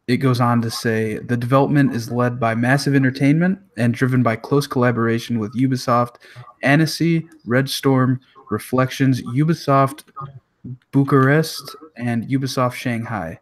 It goes on to say, the development is led by Massive Entertainment and driven by close collaboration with Ubisoft, Annecy, Red Storm, Reflections, Ubisoft Bucharest, and Ubisoft Shanghai."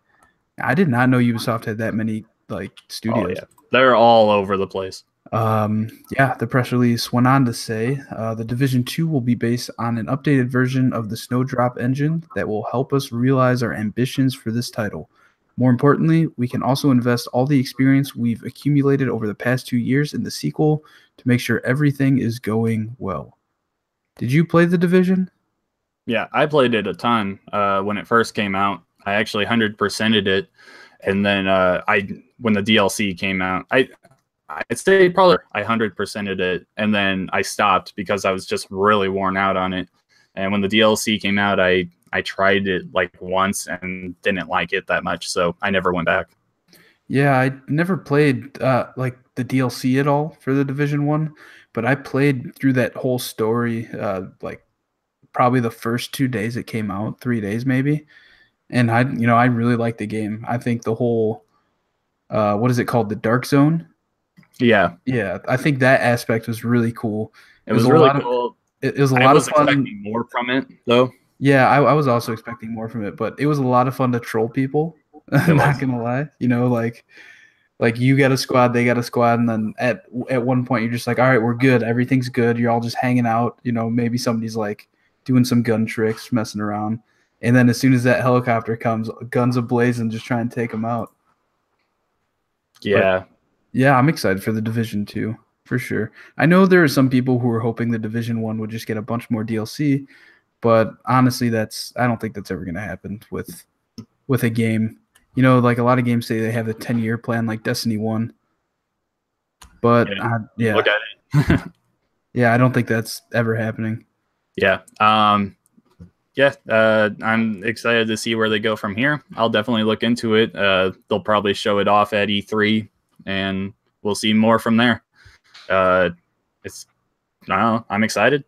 I did not know Ubisoft had that many like studios. Oh, yeah. They're all over the place. Yeah, the press release went on to say the Division 2 will be based on an updated version of the Snowdrop engine that will help us realize our ambitions for this title. More importantly, we can also invest all the experience we've accumulated over the past 2 years in the sequel to make sure everything is going well. Did you play The Division? Yeah, I played it a ton when it first came out. I actually 100%ed it, and then when the DLC came out, I'd say probably I 100%ed it, and then I stopped because I was just really worn out on it. And when the DLC came out, I tried it like once and didn't like it that much, so I never went back. Yeah, I never played like the DLC at all for the Division 1, but I played through that whole story like probably the first 2 days it came out, 3 days maybe. And I really liked the game. I think the whole what is it called? The Dark Zone? Yeah, Yeah, I think that aspect was really cool. it was really cool. It was a I lot was of fun. expecting more from it, though. Yeah, I was also expecting more from it, but it was a lot of fun to troll people. It Not was. gonna lie, like you got a squad, they got a squad, and then at one point you're just like, all right, we're good, everything's good. You're all just hanging out. Maybe somebody's like doing some gun tricks, messing around, and then as soon as that helicopter comes, guns ablazing, just try and take them out. Yeah. But yeah, I'm excited for the Division 2 for sure. I know there are some people who are hoping the Division 1 would just get a bunch more DLC, but honestly, I don't think that's ever going to happen with a game. Like a lot of games say they have a 10-year plan, like Destiny 1. But yeah, Look at it. yeah, I don't think that's ever happening. Yeah. I'm excited to see where they go from here. I'll definitely look into it. They'll probably show it off at E3, and we'll see more from there. I don't know. I'm excited.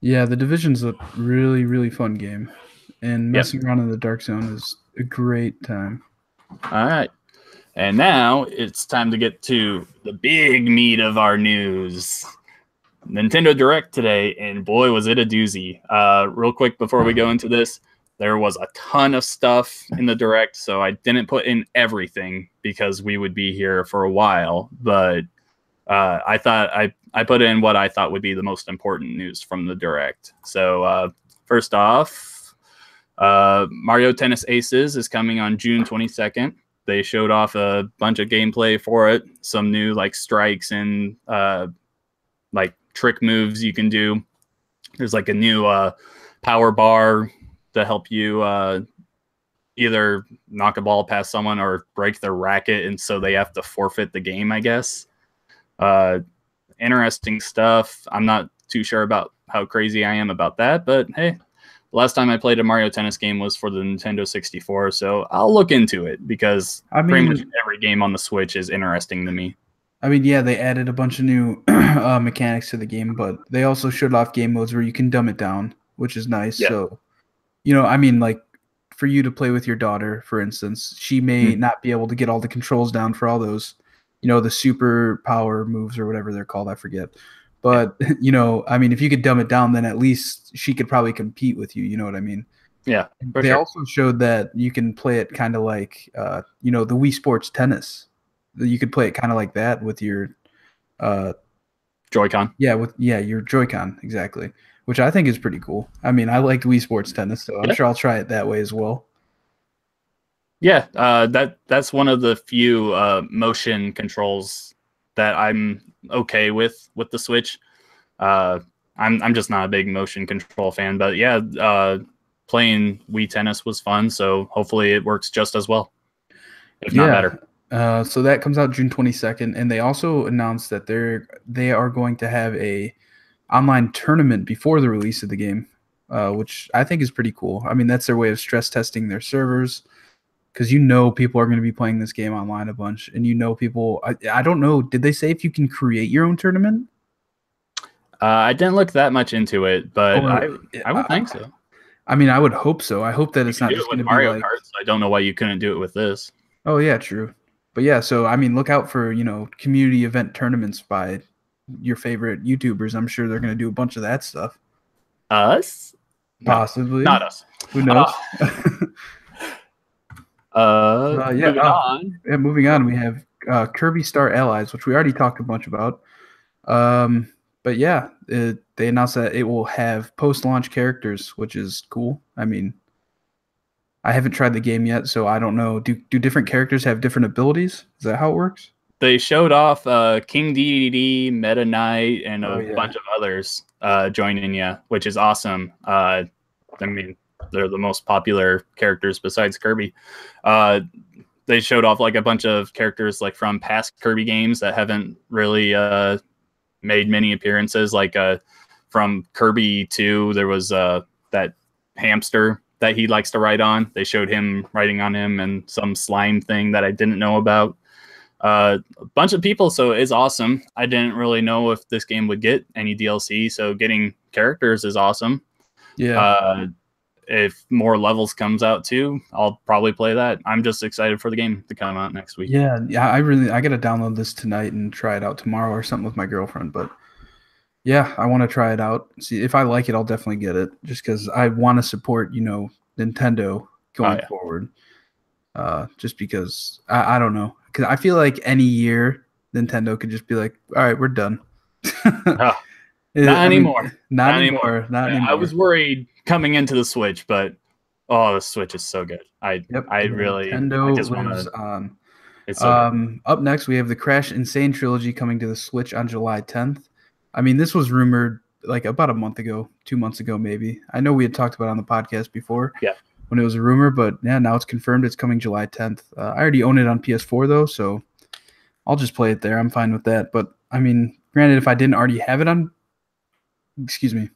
Yeah, the Division's a really, really fun game, and messing around in the Dark Zone is a great time. All right. And now it's time to get to the big meat of our news. Nintendo Direct today, and boy, was it a doozy. Real quick before we go into this, there was a ton of stuff in the Direct, so I didn't put in everything because we would be here for a while, but I thought I put in what I thought would be the most important news from the Direct. So first off, Mario Tennis Aces is coming on June 22nd. They showed off a bunch of gameplay for it, some new like strikes and like trick moves you can do. There's like a new power bar to help you either knock a ball past someone or break their racket, and so they have to forfeit the game, I guess. Interesting stuff. I'm not too sure about how crazy I am about that, but hey, last time I played a Mario Tennis game was for the Nintendo 64, so I'll look into it because pretty much every game on the Switch is interesting to me. I mean, yeah, they added a bunch of new mechanics to the game, but they also showed off game modes where you can dumb it down, which is nice. Yeah. So, I mean, like for you to play with your daughter, for instance, she may Mhm. not be able to get all the controls down for all those, the super power moves or whatever they're called. I forget. Yeah. But, I mean, if you could dumb it down, then at least she could probably compete with you. You know what I mean? Yeah, for They sure. also showed that you can play it kind of like, the Wii Sports Tennis. You could play it kind of like that with your uh, Joy-Con. yeah, your Joy-Con, exactly. Which I think is pretty cool. I mean, I like Wii Sports Tennis, so I'm Yeah. sure I'll try it that way as well. Yeah, that's one of the few motion controls that I'm okay with the Switch. I'm just not a big motion control fan, but yeah, playing Wii Tennis was fun, so hopefully it works just as well, if not Yeah. better. So that comes out June 22nd, and they also announced that they are going to have a online tournament before the release of the game, which I think is pretty cool. I mean, that's their way of stress testing their servers, because people are going to be playing this game online a bunch, and people. I don't know. Did they say if you can create your own tournament? I didn't look that much into it, but Or I would think so. I mean, I would hope so. I hope that You it's can not do just it going with to be Mario like, Kart, so I don't know why you couldn't do it with this. oh yeah, true. But yeah, so I mean, look out for community event tournaments by your favorite YouTubers. I'm sure they're going to do a bunch of that stuff. Us? No, Possibly. not us. Who knows? Yeah. Moving on. Yeah. Moving on, we have Kirby Star Allies, which we already talked a bunch about. But yeah, they announced that it will have post-launch characters, which is cool. I mean, I haven't tried the game yet, so I don't know. Do different characters have different abilities? Is that how it works? They showed off King DDD, Meta Knight, and Oh a yeah. bunch of others joining you, which is awesome. I mean, they're the most popular characters besides Kirby. They showed off like a bunch of characters like from past Kirby games that haven't really made many appearances. Like from Kirby 2, there was that hamster that he likes to ride on. They showed him riding on him and some slime thing that I didn't know about. A bunch of people, so it's awesome. I didn't really know if this game would get any DLC, so getting characters is awesome. Yeah. If more levels comes out too, I'll probably play that. I'm just excited for the game to come out next week. Yeah. I gotta download this tonight and try it out tomorrow or something with my girlfriend. But yeah, I want to try it out. See if I like it, I'll definitely get it. Just because I want to support, Nintendo going forward. Just because I don't know, because I feel like any year Nintendo could just be like, all right, we're done. Not anymore. Not anymore. Not anymore. I was worried coming into the Switch, but the Switch is so good. I really Nintendo I just lives want to. on. It's so good. Up next, we have the Crash Insane Trilogy coming to the Switch on July 10th. I mean, this was rumored like about a month ago, 2 months ago, maybe. I know we had talked about it on the podcast before. Yeah. When it was a rumor, but yeah, now it's confirmed. It's coming July 10th. I already own it on PS4 though, so I'll just play it there. I'm fine with that. But I mean, granted, if I didn't already have it on, excuse me,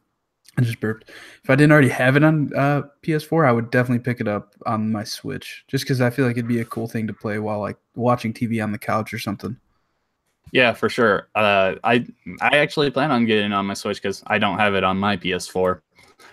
I just burped. If I didn't already have it on PS4, I would definitely pick it up on my Switch, just because I feel like it'd be a cool thing to play while like watching TV on the couch or something. Yeah, for sure. I actually plan on getting it on my Switch because I don't have it on my PS4.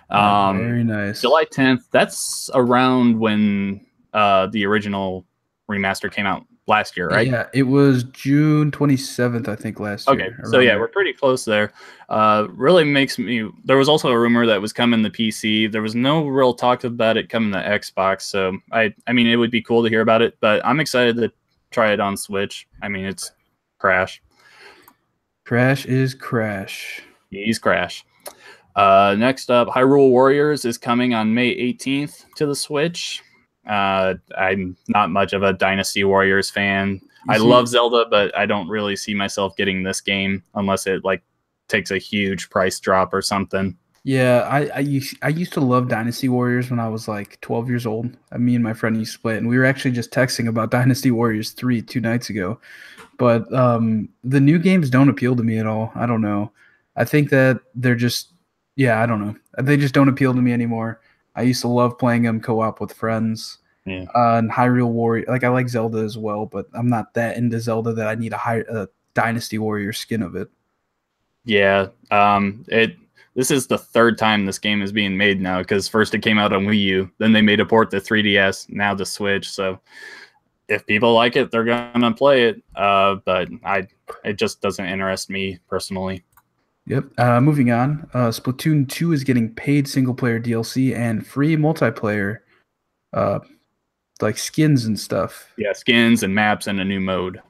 Very nice. July 10th. That's around when the original remaster came out last year, right? Yeah, it was June 27th, I think, last year. Okay, so yeah, there. we're pretty close there. Really makes me. There was also a rumor that was coming to PC. There was no real talk about it coming to Xbox. So I mean, it would be cool to hear about it. But I'm excited to try it on Switch. I mean, it's Crash. Crash is Crash. He's Crash. Next up, Hyrule Warriors is coming on May 18th to the Switch. I'm not much of a Dynasty Warriors fan. I love Zelda, but I don't really see myself getting this game unless it like takes a huge price drop or something. Yeah, I used to love Dynasty Warriors when I was like 12 years old. Me and my friend used to play it, and we were actually just texting about Dynasty Warriors 3 2 nights ago. But the new games don't appeal to me at all. I don't know. I think that they're just, yeah, I don't know. They just don't appeal to me anymore. I used to love playing them co-op with friends. Yeah. And Hyrule Warrior, like I like Zelda as well, but I'm not that into Zelda that I need a Dynasty Warrior skin of it. Yeah. This is the third time this game is being made now, because first it came out on Wii U, then they made a port to 3DS, now to Switch. So if people like it, they're gonna play it. But it just doesn't interest me personally. Yep. Moving on. Splatoon 2 is getting paid single player DLC and free multiplayer, like skins and stuff. Yeah, skins and maps and a new mode.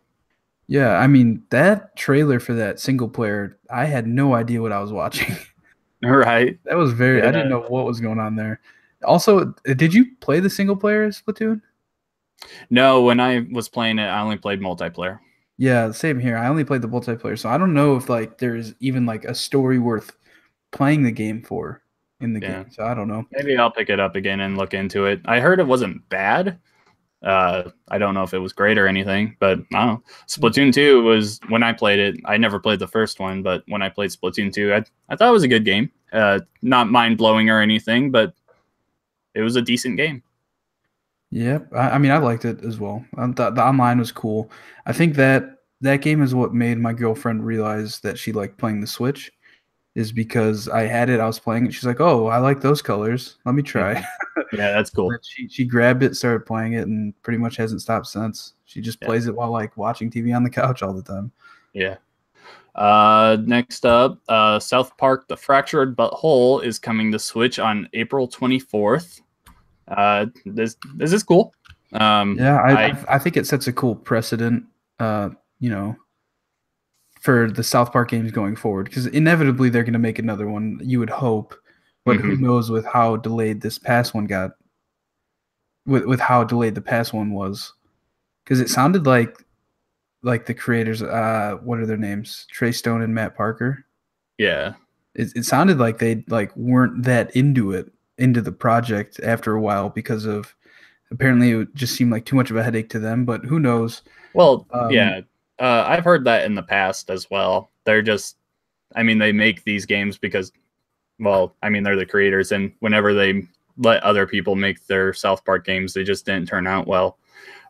Yeah, I mean that trailer for that single player, I had no idea what I was watching. Right. That was very. Yeah. I didn't know what was going on there. Also, did you play the single player Splatoon? No, when I was playing it, I only played multiplayer. Yeah, same here. I only played the multiplayer, so I don't know if like there's even like a story worth playing the game for in the game. So I don't know. Maybe I'll pick it up again and look into it. I heard it wasn't bad. I don't know if it was great or anything, but I don't know. Splatoon 2 was, when I played it, I never played the first one, but when I played Splatoon 2, I thought it was a good game. Not mind-blowing or anything, but it was a decent game. Yep. I mean, I liked it as well. The online was cool. I think that game is what made my girlfriend realize that she liked playing the Switch, is because I had it, I was playing it. She's like, "Oh, I like those colors. Let me try." Yeah, that's cool. She grabbed it, started playing it, and pretty much hasn't stopped since. She just plays it while like watching TV on the couch all the time. Yeah. Next up, South Park: The Fractured But Whole is coming to Switch on April 24th. This is cool. Yeah, I think it sets a cool precedent, you know, for the South Park games going forward, because inevitably they're going to make another one, you would hope, but who knows with how delayed this past one got, with how delayed the past one was, because it sounded like the creators, what are their names, Trey Stone and Matt Parker. Yeah, it sounded like they like weren't that into the project after a while, because of apparently it just seemed like too much of a headache to them, but who knows. Well, yeah. I've heard that in the past as well. They're just, I mean, they make these games because, well, I mean, they're the creators, and whenever they let other people make their South Park games, they just didn't turn out well.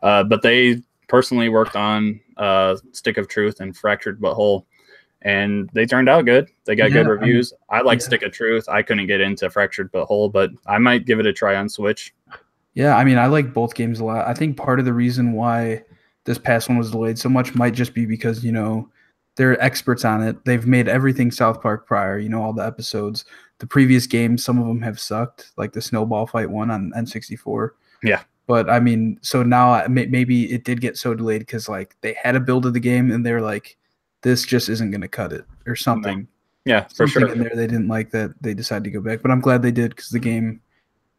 But they personally worked on Stick of Truth and Fractured But Whole, and they turned out good. They got good reviews. I like Stick of Truth. I couldn't get into Fractured But Whole, but I might give it a try on Switch. Yeah, I mean, I like both games a lot. I think part of the reason why this past one was delayed so much might just be because, they're experts on it. They've made everything South Park prior, all the episodes. The previous games, some of them have sucked, like the Snowball Fight one on N64. Yeah. But, I mean, so now maybe it did get so delayed because, like, they had a build of the game and they're like, this just isn't going to cut it or something. Yeah, for something sure. in there they didn't like that they decided to go back. But I'm glad they did, because the game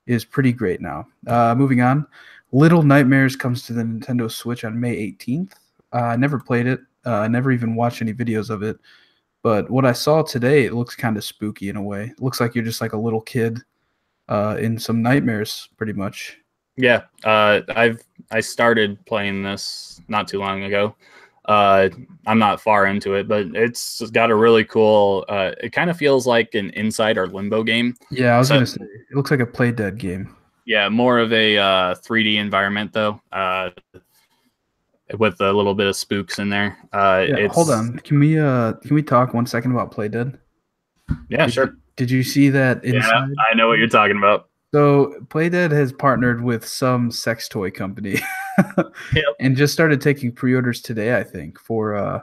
is pretty great now. Moving on. Little Nightmares comes to the Nintendo Switch on May 18th. I never played it. I never even watched any videos of it. But what I saw today, it looks kind of spooky in a way. It looks like you're just like a little kid in some nightmares, pretty much. Yeah, I started playing this not too long ago. I'm not far into it, but it's got a really cool, it kind of feels like an Inside or Limbo game. Yeah, I was going to say, it looks like a Play Dead game. Yeah, more of a 3D environment, though, with a little bit of spooks in there. Hold on. Can we talk 1 second about Play Dead? Yeah, sure. Did you see that Inside? Yeah, I know what you're talking about. So Play Dead has partnered with some sex toy company. Yep. And just started taking pre-orders today, I think, for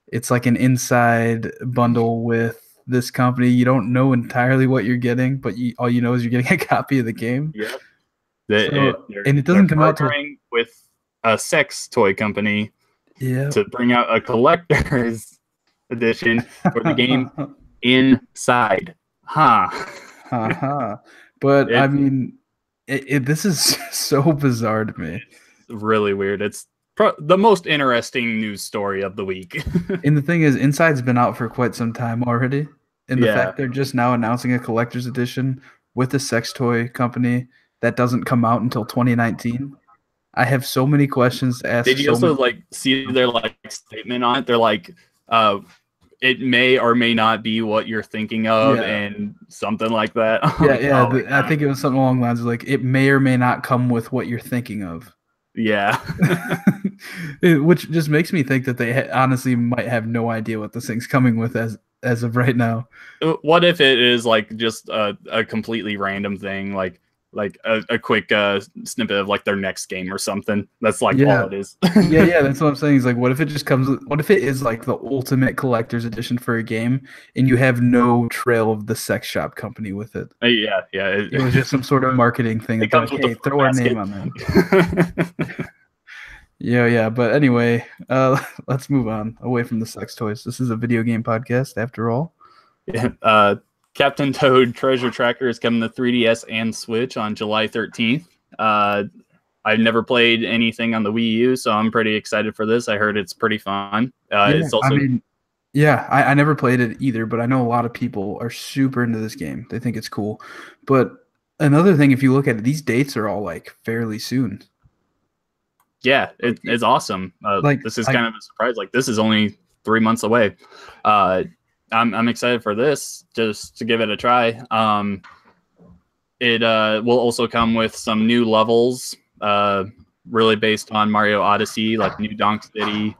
it's like an Inside bundle with this company. You don't know entirely what you're getting, but all you know is you're getting a copy of the game. Yeah. And it doesn't come out with a sex toy company to bring out a collector's edition for the game Inside. But I mean, this is so bizarre to me. It's really weird. It's the most interesting news story of the week. And the thing is, Inside's been out for quite some time already. And the fact they're just now announcing a collector's edition with a sex toy company that doesn't come out until 2019. I have so many questions to ask. Did you also see their statement on it? They're like, it may or may not be what you're thinking of, and something like that. I think it was something along the lines of like, it may or may not come with what you're thinking of. Yeah. Which just makes me think that they honestly might have no idea what this thing's coming with as of right now. What if it is like just a completely random thing, like a quick snippet of like their next game or something? That's like Yeah. all it is. Yeah, that's what I'm saying. Is like, what if it just comes? What if it is like the ultimate collector's edition for a game, and you have no trail of the sex shop company with it? Yeah. It was just some sort of marketing thing. It That they're comes like, with the hey, fruit throw our basket. name on that. Yeah. But anyway, let's move on away from the sex toys. This is a video game podcast, after all. Yeah. Captain Toad Treasure Tracker is coming to 3DS and Switch on July 13th. I've never played anything on the Wii U, so I'm pretty excited for this. I heard it's pretty fun. It's also I never played it either, but I know a lot of people are super into this game. They think it's cool. But another thing, if you look at it, these dates are all like fairly soon. it's awesome. This is kind of a surprise. Like this is only 3 months away. I'm excited for this just to give it a try. It will also come with some new levels, really based on Mario Odyssey, like New Donk City.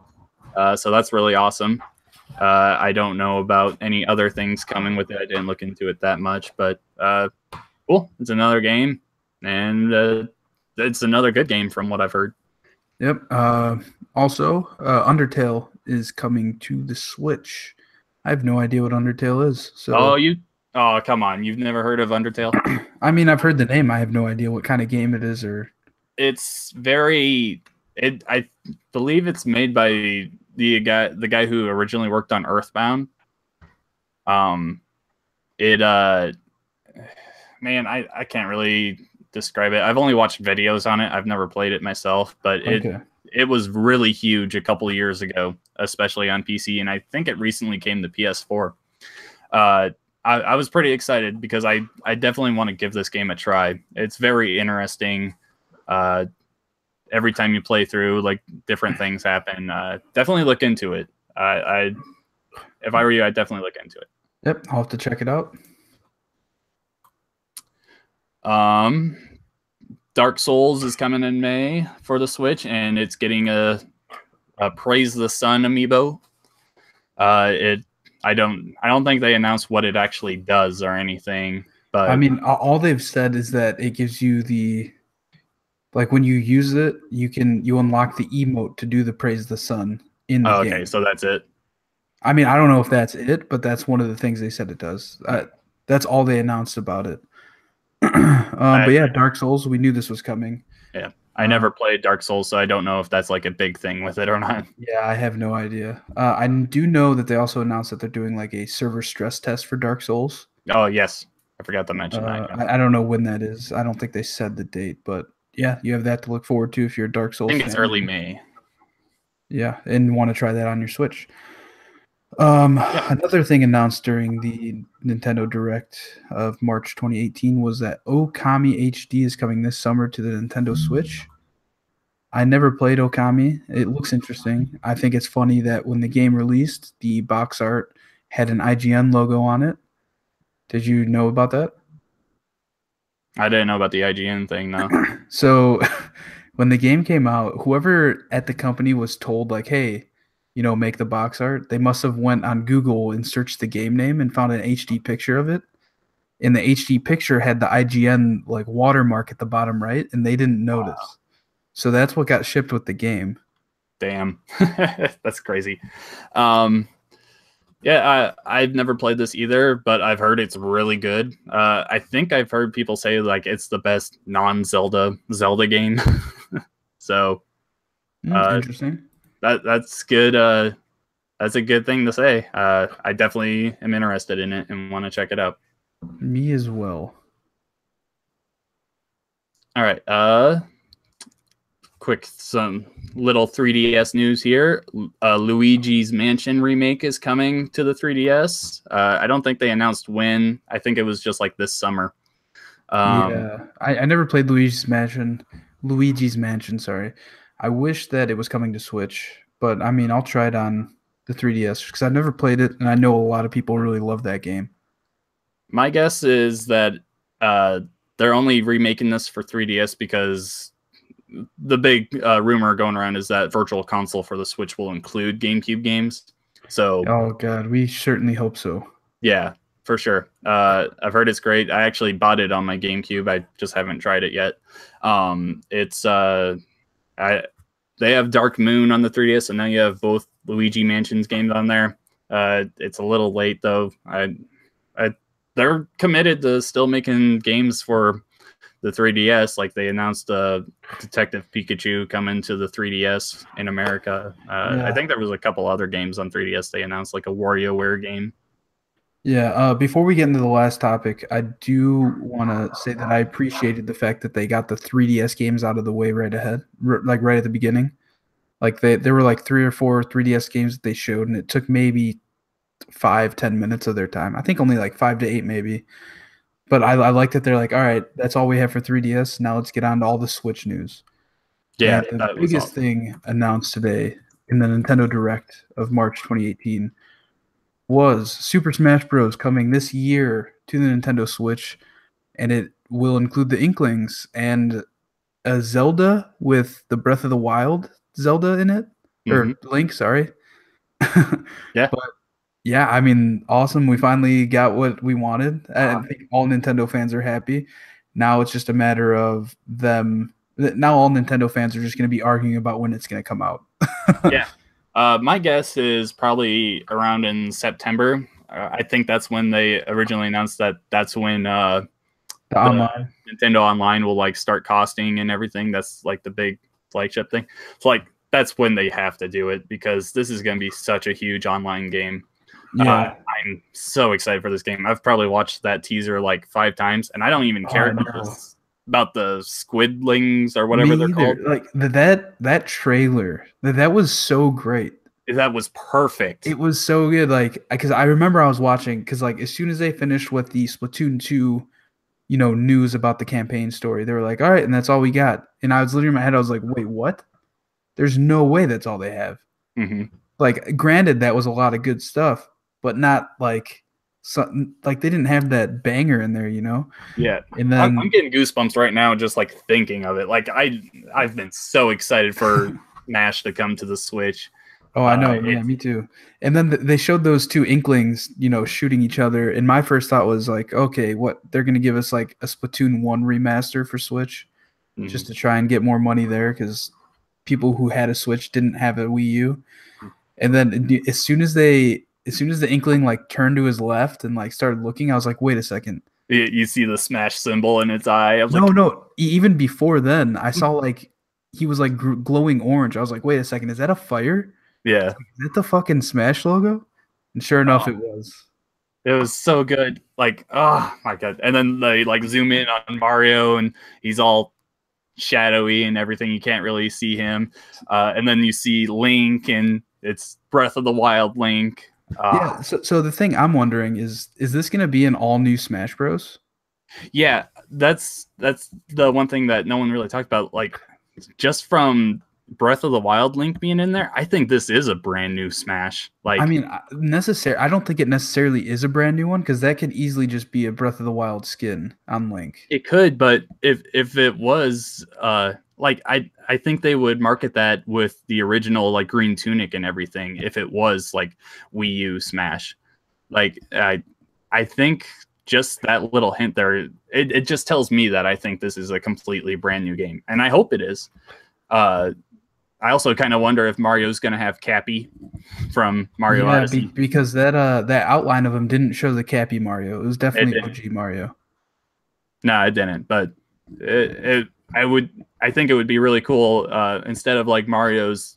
So that's really awesome. I don't know about any other things coming with it. I didn't look into it that much, but cool. It's another game, and it's another good game from what I've heard. Yep. Also, Undertale is coming to the Switch. I have no idea what Undertale is. So, oh, come on. You've never heard of Undertale? I mean, I've heard the name. I have no idea what kind of game it is, or it's I believe it's made by the guy who originally worked on Earthbound. Man, I can't really describe it. I've only watched videos on it. I've never played it myself, but it was really huge a couple of years ago, especially on PC, and I think it recently came to PS4. I was pretty excited because I definitely want to give this game a try. It's very interesting. Every time you play through, like different things happen. Definitely look into it. If I were you, I'd definitely look into it. Yep, I'll have to check it out. Dark Souls is coming in May for the Switch, and it's getting a Praise the Sun amiibo. I don't think they announced what it actually does or anything, but I mean, all they've said is that it gives you like when you use it, you unlock the emote to do the Praise the Sun in the game. Okay, so that's it. I mean, I don't know if that's it, but that's one of the things they said it does. That's all they announced about it. But yeah, Dark Souls, we knew this was coming. Yeah, I never played Dark Souls, so I don't know if that's like a big thing with it or not. Yeah, I have no idea. I do know that they also announced that they're doing like a server stress test for Dark Souls. Oh, yes. I forgot to mention that. Yeah. I don't know when that is. I don't think they said the date, but yeah, you have that to look forward to if you're a Dark Souls fan. I think it's early May. Yeah, and want to try that on your Switch. Another thing announced during the Nintendo Direct of March 2018 was that Okami HD is coming this summer to the Nintendo Switch. I never played Okami. It looks interesting. I think it's funny that when the game released, the box art had an IGN logo on it. Did you know about that? I didn't know about the IGN thing, no. So when the game came out, whoever at the company was told, like, hey, make the box art, they must have went on Google and searched the game name and found an HD picture of it. And the HD picture had the IGN like watermark at the bottom right, and they didn't notice. Wow. So that's what got shipped with the game. Damn. That's crazy. I've never played this either, but I've heard it's really good. I think I've heard people say like it's the best non-Zelda game. So interesting. That's good. That's a good thing to say. I definitely am interested in it and want to check it out. Me as well. All right. Some little 3DS news here. Luigi's Mansion remake is coming to the 3DS. I don't think they announced when. I think it was just like this summer. I never played Luigi's Mansion, sorry. I wish that it was coming to Switch, but I mean, I'll try it on the 3DS because I've never played it, and I know a lot of people really love that game. My guess is that they're only remaking this for 3DS because the big rumor going around is that Virtual Console for the Switch will include GameCube games. So, Oh god, we certainly hope so. yeah, for sure. I've heard it's great. I actually bought it on my GameCube. I just haven't tried it yet. It's they have Dark Moon on the 3DS, and now you have both Luigi Mansion's games on there. It's a little late though. They're committed to still making games for the 3DS. Like they announced Detective Pikachu coming to the 3DS in America. I think there was a couple other games on 3DS they announced, like a WarioWare game. Yeah, before we get into the last topic, I do want to say that I appreciated the fact that they got the 3DS games out of the way right ahead, like right at the beginning. Like there were like 3 or 4 3DS games that they showed, and it took maybe 5-10 minutes of their time. I think only like 5 to 8 maybe. But I like that they're like, all right, that's all we have for 3DS. Now let's get on to all the Switch news. Yeah, and the biggest thing announced today in the Nintendo Direct of March 2018 was Super Smash Bros. Coming this year to the Nintendo Switch, and it will include the Inklings and a Zelda with the Breath of the Wild Zelda in it, or Link, sorry. Yeah. But yeah, I mean, awesome. We finally got what we wanted. I think all Nintendo fans are happy. Now it's just a matter of them. Now all Nintendo fans are just going to be arguing about when it's going to come out. Yeah. My guess is probably around in September. I think that's when they originally announced that. That's when the online Nintendo Online will like start costing and everything. That's like the big flagship thing. So like that's when they have to do it, because this is going to be such a huge online game. Yeah, I'm so excited for this game. I've probably watched that teaser like 5 times, and I don't even care about the squidlings or whatever they're called. Like that trailer, that was so great. That was perfect. It was so good. Like, because I remember I was watching, because like as soon as they finished with the Splatoon II, news about the campaign story, they were like, all right, and that's all we got. And I was literally in my head, I was like, wait, what? There's no way that's all they have. Like, granted, that was a lot of good stuff, but not like something like they didn't have that banger in there, Yeah, and then I'm getting goosebumps right now just like thinking of it. Like I've been so excited for Smash to come to the Switch. Oh, I know. Yeah, me too. And then they showed those 2 Inklings, shooting each other. And my first thought was like, okay, what, they're going to give us like a Splatoon 1 remaster for Switch just to try and get more money there, because people who had a Switch didn't have a Wii U. And then as soon as the Inkling like turned to his left and like started looking, I was like, wait a second. You see the Smash symbol in its eye. I was no. Even before then, I saw like he was like glowing orange. I was like, wait a second, is that a fire? Yeah. Is that the fucking Smash logo? And sure enough, it was. It was so good. Like, oh my god. And then they like zoom in on Mario and he's all shadowy and everything. You can't really see him. And then you see Link and it's Breath of the Wild Link. Yeah. So the thing I'm wondering is this going to be an all new Smash Bros? Yeah, that's the one thing that no one really talked about. Like, just from Breath of the Wild Link being in there, I think this is a brand new Smash. Like, I mean, I don't think it necessarily is a brand new one, because that could easily just be a Breath of the Wild skin on Link. It could, but if it was, like, I think they would market that with the original like green tunic and everything. If it was like Wii U Smash, like I think just that little hint there, it just tells me that I think this is a completely brand new game, and I hope it is. I also kind of wonder if Mario's going to have Cappy from Mario Odyssey. Because that outline of him didn't show the Cappy Mario. It was definitely OG Mario. No, it didn't. But I think it would be really cool, instead of like Mario's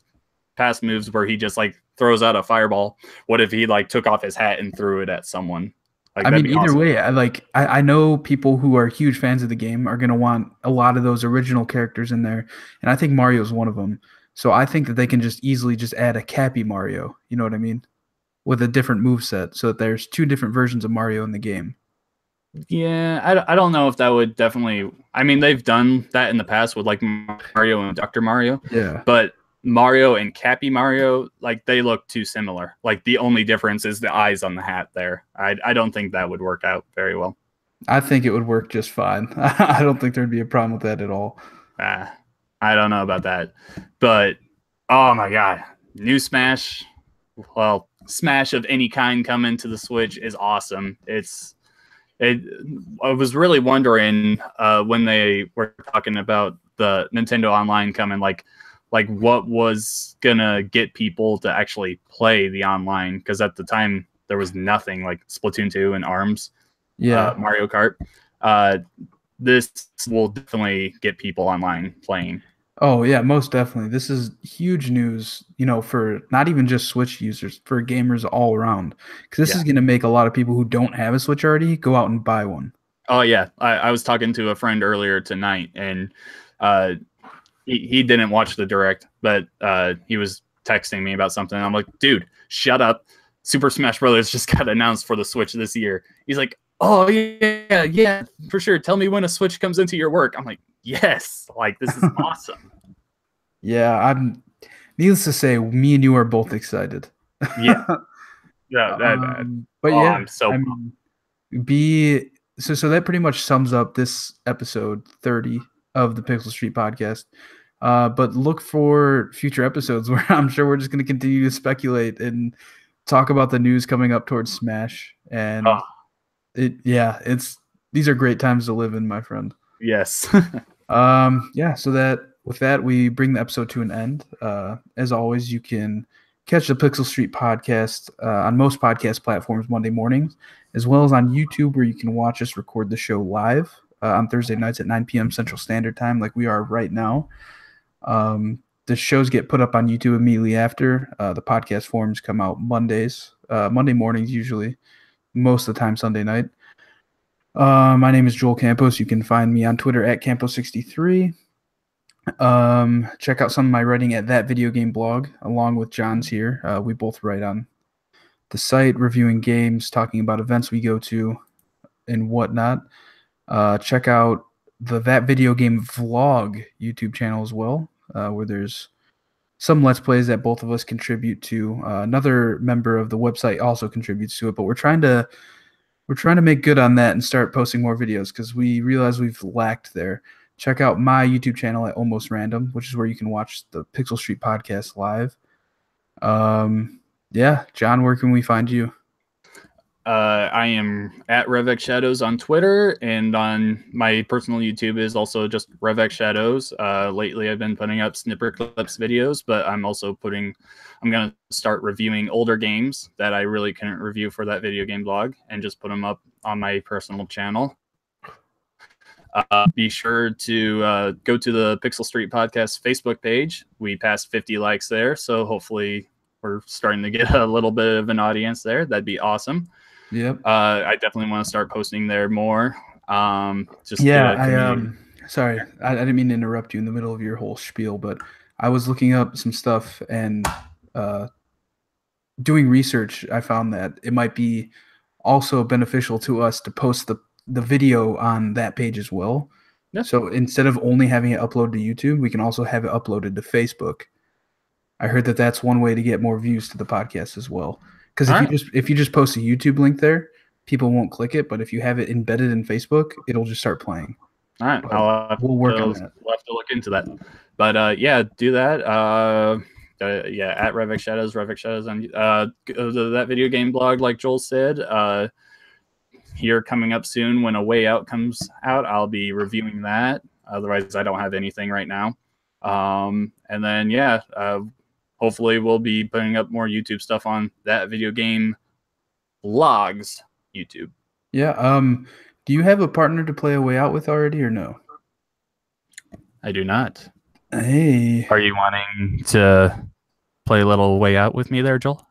past moves where he just like throws out a fireball. What if he like took off his hat and threw it at someone? Like, I mean, either way, I know people who are huge fans of the game are going to want a lot of those original characters in there, and I think Mario's one of them. So I think that they can just easily just add a Cappy Mario, you know what I mean? With a different moveset, so that there's 2 different versions of Mario in the game. Yeah, I don't know if that would definitely... I mean, they've done that in the past with like Mario and Dr. Mario. Yeah. But Mario and Cappy Mario, like, they look too similar. Like, the only difference is the eyes on the hat there. I don't think that would work out very well. I think it would work just fine. I don't think there'd be a problem with that at all. I don't know about that, but oh my god, new Smash, well, Smash of any kind coming to the Switch is awesome. It. I was really wondering when they were talking about the Nintendo Online coming, like what was gonna get people to actually play the online, because at the time there was nothing like Splatoon 2 and ARMS, Yeah. Mario Kart. Uh, this will definitely get people online playing. Oh yeah, most definitely. This is huge news, for not even just Switch users, for gamers all around. Because this Yeah. is going to make a lot of people who don't have a Switch already go out and buy one. Oh yeah, I was talking to a friend earlier tonight, and uh, he didn't watch the direct, but he was texting me about something. I'm like, dude, shut up. Super Smash Brothers just got announced for the Switch this year. He's like, oh yeah, for sure. Tell me when a Switch comes into your work. I'm like, yes, like this is awesome. Yeah, needless to say, me and you are both excited. Yeah, yeah. But Oh, yeah, I'm so I mean, so that pretty much sums up this episode 30 of the Pixel Street podcast. But look for future episodes where I'm sure we're just going to continue to speculate and talk about the news coming up towards Smash. And these are great times to live in, my friend. yes. Yeah. So with that, we bring the episode to an end. As always, you can catch the Pixel Street podcast on most podcast platforms Monday mornings, as well as on YouTube, where you can watch us record the show live on Thursday nights at 9 p.m. Central Standard Time, like we are right now. The shows get put up on YouTube immediately after. The podcast forms come out Monday mornings usually, most of the time Sunday night. My name is Joel Campos. You can find me on Twitter at Campos63. Check out some of my writing at That Video Game Blog, along with John's here. We both write on the site, reviewing games, talking about events we go to, and whatnot. Check out the That Video Game Vlog YouTube channel as well, where there's some Let's Plays that both of us contribute to. Another member of the website also contributes to it, but we're trying to make good on that and start posting more videos because we realize we've lacked there. Check out my YouTube channel at Almost Random, which is where you can watch the Pixel Street podcast live. Yeah, John, where can we find you? I am at RevX Shadows on Twitter, and on my personal YouTube is also just RevX Shadows. Lately, I've been putting up snipper clips videos, but I'm going to start reviewing older games that I really couldn't review for that video game blog and just put them up on my personal channel. Be sure to go to the Pixel Street Podcast Facebook page. We passed 50 likes there, so hopefully we're starting to get a little bit of an audience there. That'd be awesome. Yep. I definitely want to start posting there more. Sorry, I didn't mean to interrupt you in the middle of your whole spiel, but I was looking up some stuff and doing research. I found that it might be also beneficial to us to post the video on that page as well. Yeah. So instead of only having it uploaded to YouTube, we can also have it uploaded to Facebook. I heard that that's one way to get more views to the podcast as well. Because if you just post a YouTube link there, people won't click it. But if you have it embedded in Facebook, it'll just start playing. All right, we'll work on that. We'll have to look into that. But yeah, do that. Yeah, at RevX Shadows on go to That Video Game Blog, like Joel said. Here coming up soon, when A Way Out comes out, I'll be reviewing that. Otherwise, I don't have anything right now. And then yeah, hopefully we'll be putting up more YouTube stuff on That Video Game Vlogs YouTube. Yeah. Do you have a partner to play A Way Out with already, or no? I do not. Hey. Are you wanting to play a little Way Out with me there, Joel?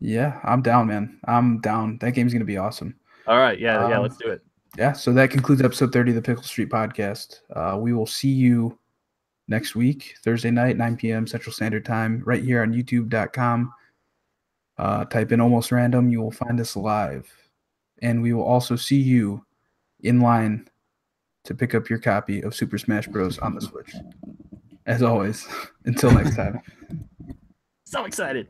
Yeah, I'm down, man. I'm down. That game's going to be awesome. All right. Yeah, let's do it. Yeah, so that concludes episode 30 of the Pickle Street podcast. We will see you next week, Thursday night, 9 p.m. Central Standard Time, right here on youtube.com. Type in Almost Random. You will find us live. And we will also see you in line to pick up your copy of Super Smash Bros. On the Switch. As always, until next time. So excited.